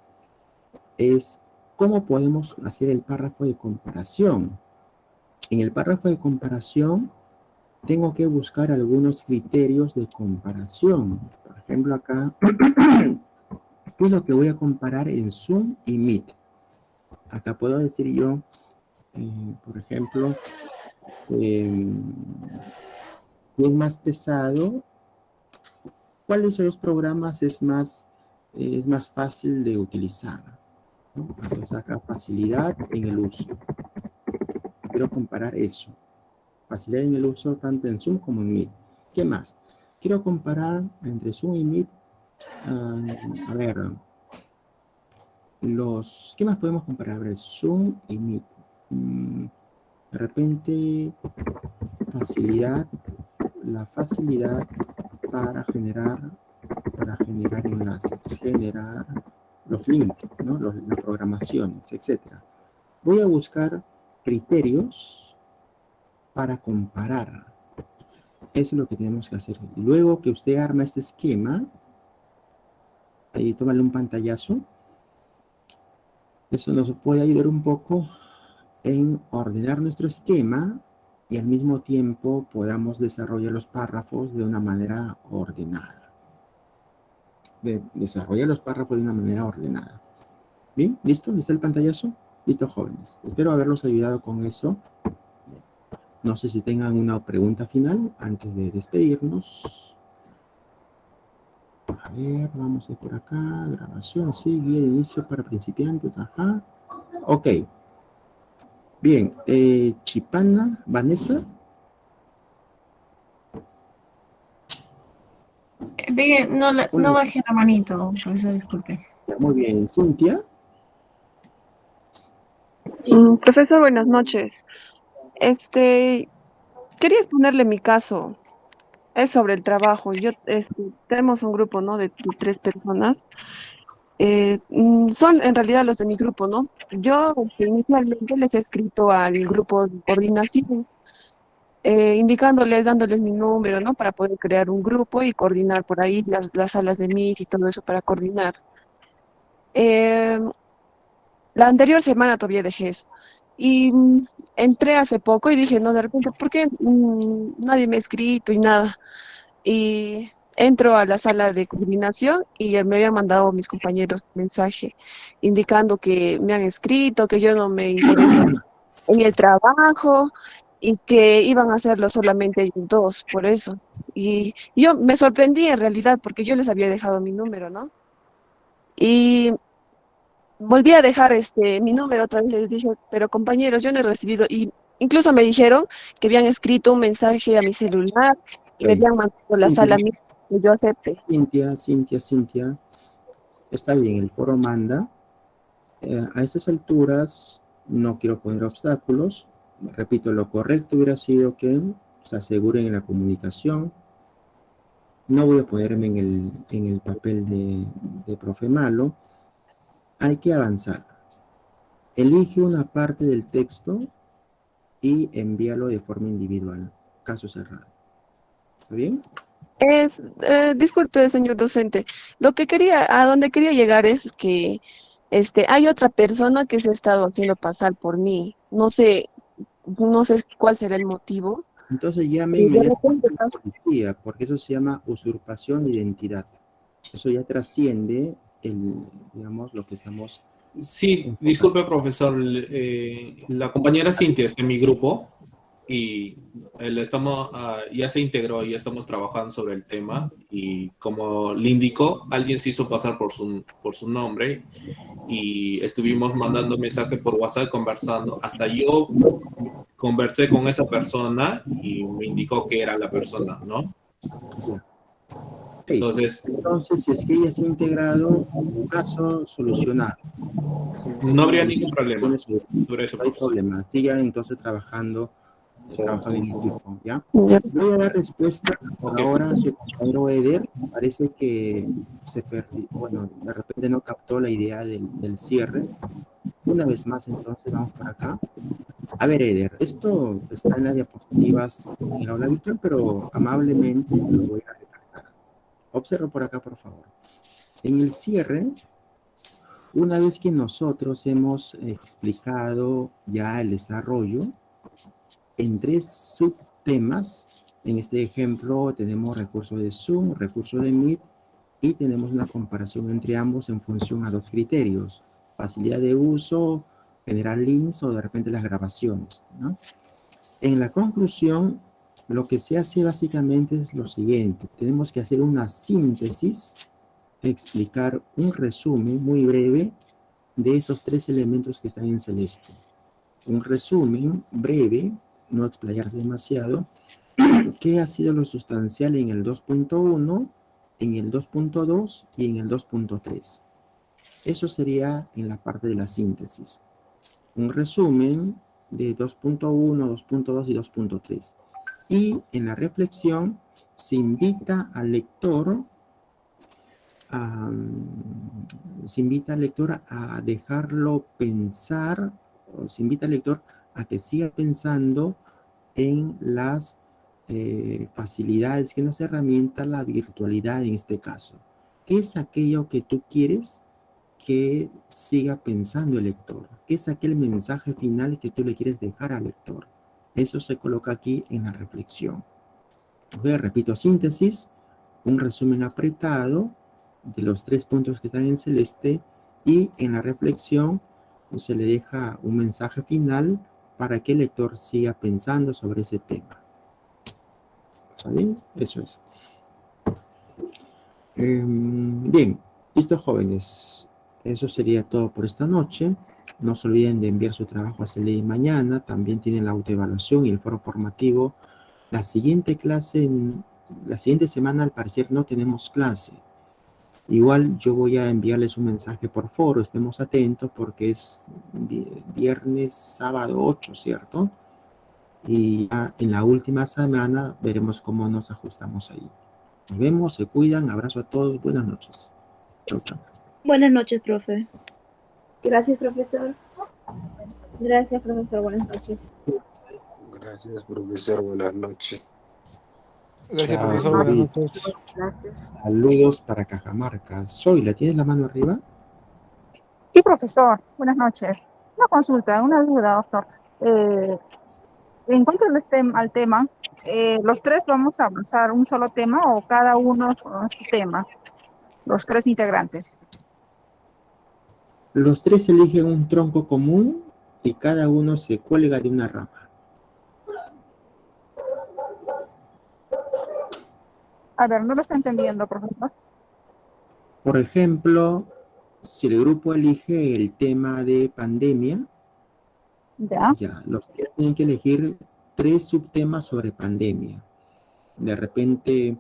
es cómo podemos hacer el párrafo de comparación. En el párrafo de comparación tengo que buscar algunos criterios de comparación. Por ejemplo, acá, ¿qué es lo que voy a comparar en Zoom y Meet? Acá puedo decir yo, por ejemplo, ¿qué es más pesado? ¿Cuáles de los programas es más fácil de utilizar? ¿No? Entonces acá, facilidad en el uso. Quiero comparar eso. Facilidad en el uso tanto en Zoom como en Meet. ¿Qué más? Quiero comparar entre Zoom y Meet. A ver, ¿qué más podemos comparar? A ver, Zoom y Meet. De repente, la facilidad para generar enlaces, generar los links, ¿no? Las programaciones, etc. Voy a buscar criterios para comparar. Eso es lo que tenemos que hacer. Luego que usted arma este esquema, ahí tómale un pantallazo. Eso nos puede ayudar un poco en ordenar nuestro esquema y al mismo tiempo podamos desarrollar los párrafos de una manera ordenada. Desarrollar los párrafos de una manera ordenada. ¿Bien? ¿Listo? ¿Listo el pantallazo? Listo, jóvenes. Espero haberlos ayudado con eso. No sé si tengan una pregunta final antes de despedirnos. A ver, vamos a ir por acá. Grabación, sí, guía de inicio para principiantes. Ajá. Ok. Bien. Chipana, Vanessa. No bajé la manito, profesor, disculpe. Muy bien, Cintia. Profesor, buenas noches. Quería exponerle mi caso. Es sobre el trabajo. Tenemos un grupo, ¿no? De 3 personas. Son en realidad los de mi grupo, ¿no? Yo inicialmente les he escrito al grupo de coordinación, indicándoles, dándoles mi número, ¿no? Para poder crear un grupo y coordinar por ahí las salas de Meet y todo eso para coordinar. Eh, la anterior semana todavía dejé eso. Y entré hace poco y dije, no, de repente, ¿por qué nadie me ha escrito y nada? Y entro a la sala de coordinación y me habían mandado mis compañeros un mensaje indicando que me han escrito, que yo no me intereso en el trabajo y que iban a hacerlo solamente ellos dos, por eso. Y yo me sorprendí en realidad porque yo les había dejado mi número, ¿no? Y volví a dejar mi número otra vez, les dije, pero compañeros, yo no he recibido, y incluso me dijeron que habían escrito un mensaje a mi celular y me Ok. habían mandado la sala Cintia, que yo acepte. Cintia. Está bien, el foro manda. A estas alturas no quiero poner obstáculos. Repito, lo correcto hubiera sido que se aseguren en la comunicación. No voy a ponerme en el papel de profe malo. Hay que avanzar. Elige una parte del texto y envíalo de forma individual. Caso cerrado. ¿Está bien? Disculpe, señor docente, a donde quería llegar es que hay otra persona que se ha estado haciendo pasar por mí. No sé cuál será el motivo. Entonces llame Y de inmediatamente repente a la policía, porque eso se llama usurpación de identidad. Eso ya trasciende digamos, lo que estamos... Sí, disculpe, profesor. La compañera Cintia está en mi grupo y ya se integró y ya estamos trabajando sobre el tema. Y como le indicó, alguien se hizo pasar por su nombre y estuvimos mandando mensajes por WhatsApp conversando. Hasta yo conversé con esa persona y me indicó que era la persona, ¿no? Entonces, si es que ella se ha integrado, caso solucionado. No habría ningún problema sobre eso, no hay problema. Siga entonces trabajando en equipo, ¿ya? Ya. Voy a dar respuesta ahora a su compañero Eder. Parece que se perdió, bueno, de repente no captó la idea del cierre. Una vez más, entonces, vamos por acá. A ver, Eder, esto está en las diapositivas en el aula virtual, pero amablemente lo voy a recalcar. Observa por acá, por favor. En el cierre, una vez que nosotros hemos explicado ya el desarrollo, en 3 subtemas, en este ejemplo tenemos recursos de Zoom, recursos de Meet, y tenemos una comparación entre ambos en función a 2 criterios: facilidad de uso, generar links o de repente las grabaciones, ¿no? En la conclusión, lo que se hace básicamente es lo siguiente: tenemos que hacer una síntesis, explicar un resumen muy breve de esos 3 elementos que están en celeste. Un resumen breve, no explayarse demasiado, qué ha sido lo sustancial en el 2.1, en el 2.2 y en el 2.3. Eso sería en la parte de la síntesis. Un resumen de 2.1, 2.2 y 2.3. Y en la reflexión se invita al lector a dejarlo pensar, o se invita al lector a que siga pensando en las facilidades que nos herramienta la virtualidad en este caso. ¿Qué es aquello que tú quieres que siga pensando el lector? ¿Qué es aquel mensaje final que tú le quieres dejar al lector? Eso se coloca aquí en la reflexión. Repito, síntesis, un resumen apretado de los 3 puntos que están en celeste, y en la reflexión se le deja un mensaje final para que el lector siga pensando sobre ese tema. ¿Está bien? Eso es. Bien, listo, jóvenes. Eso sería todo por esta noche. No se olviden de enviar su trabajo hasta el día de mañana. También tienen la autoevaluación y el foro formativo. La siguiente semana, al parecer, no tenemos clase. Igual yo voy a enviarles un mensaje por foro, estemos atentos porque es viernes, sábado 8, ¿cierto? Y ya en la última semana veremos cómo nos ajustamos ahí. Nos vemos, se cuidan, abrazo a todos, buenas noches. Chau, chau. Buenas noches, profe. Gracias, profesor. Gracias, profesor. Buenas noches. Gracias, profesor. Buenas noches. Gracias, Chao, profesor. Buenas Luis. noches. Gracias. Saludos para Cajamarca. Zoila, ¿tienes la mano arriba? Sí, profesor. Buenas noches. Una consulta, una duda, doctor. En cuanto al tema, ¿los tres vamos a avanzar un solo tema o cada uno con su tema? Los tres integrantes. Los tres eligen un tronco común y cada uno se cuelga de una rama. A ver, no lo estoy entendiendo, profesor. Por ejemplo, si el grupo elige el tema de pandemia, Ya. los tres tienen que elegir 3 subtemas sobre pandemia. De repente,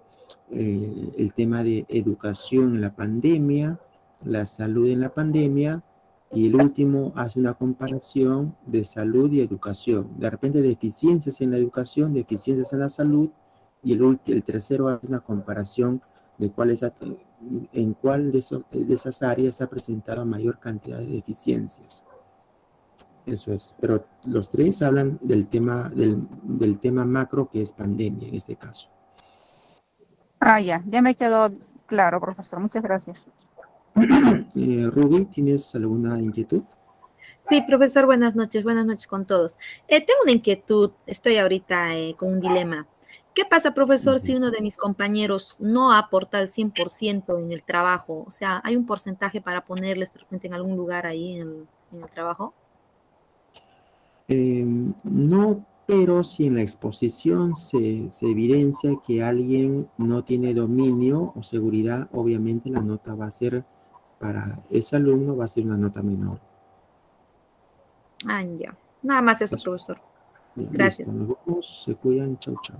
el tema de educación en la pandemia, la salud en la pandemia, y el último hace una comparación de salud y educación. De repente, deficiencias en la educación, deficiencias en la salud, y el tercero hace una comparación de en cuál de esas áreas ha presentado mayor cantidad de deficiencias. Eso es, pero los tres hablan del tema macro, que es pandemia en este caso. Ya me quedó claro, profesor. Muchas gracias. Ruby, ¿tienes alguna inquietud? Sí, profesor, buenas noches con todos. Tengo una inquietud, estoy ahorita con un dilema. ¿Qué pasa, profesor, si uno de mis compañeros no aporta el 100% en el trabajo? O sea, ¿hay un porcentaje para ponerles de repente en algún lugar ahí en el trabajo? No, pero si en la exposición se evidencia que alguien no tiene dominio o seguridad, obviamente la nota va a ser, para ese alumno va a ser una nota menor. Ya. Nada más eso, profesor. Bien, Gracias. listo, nos vemos, se cuidan, chau, chau.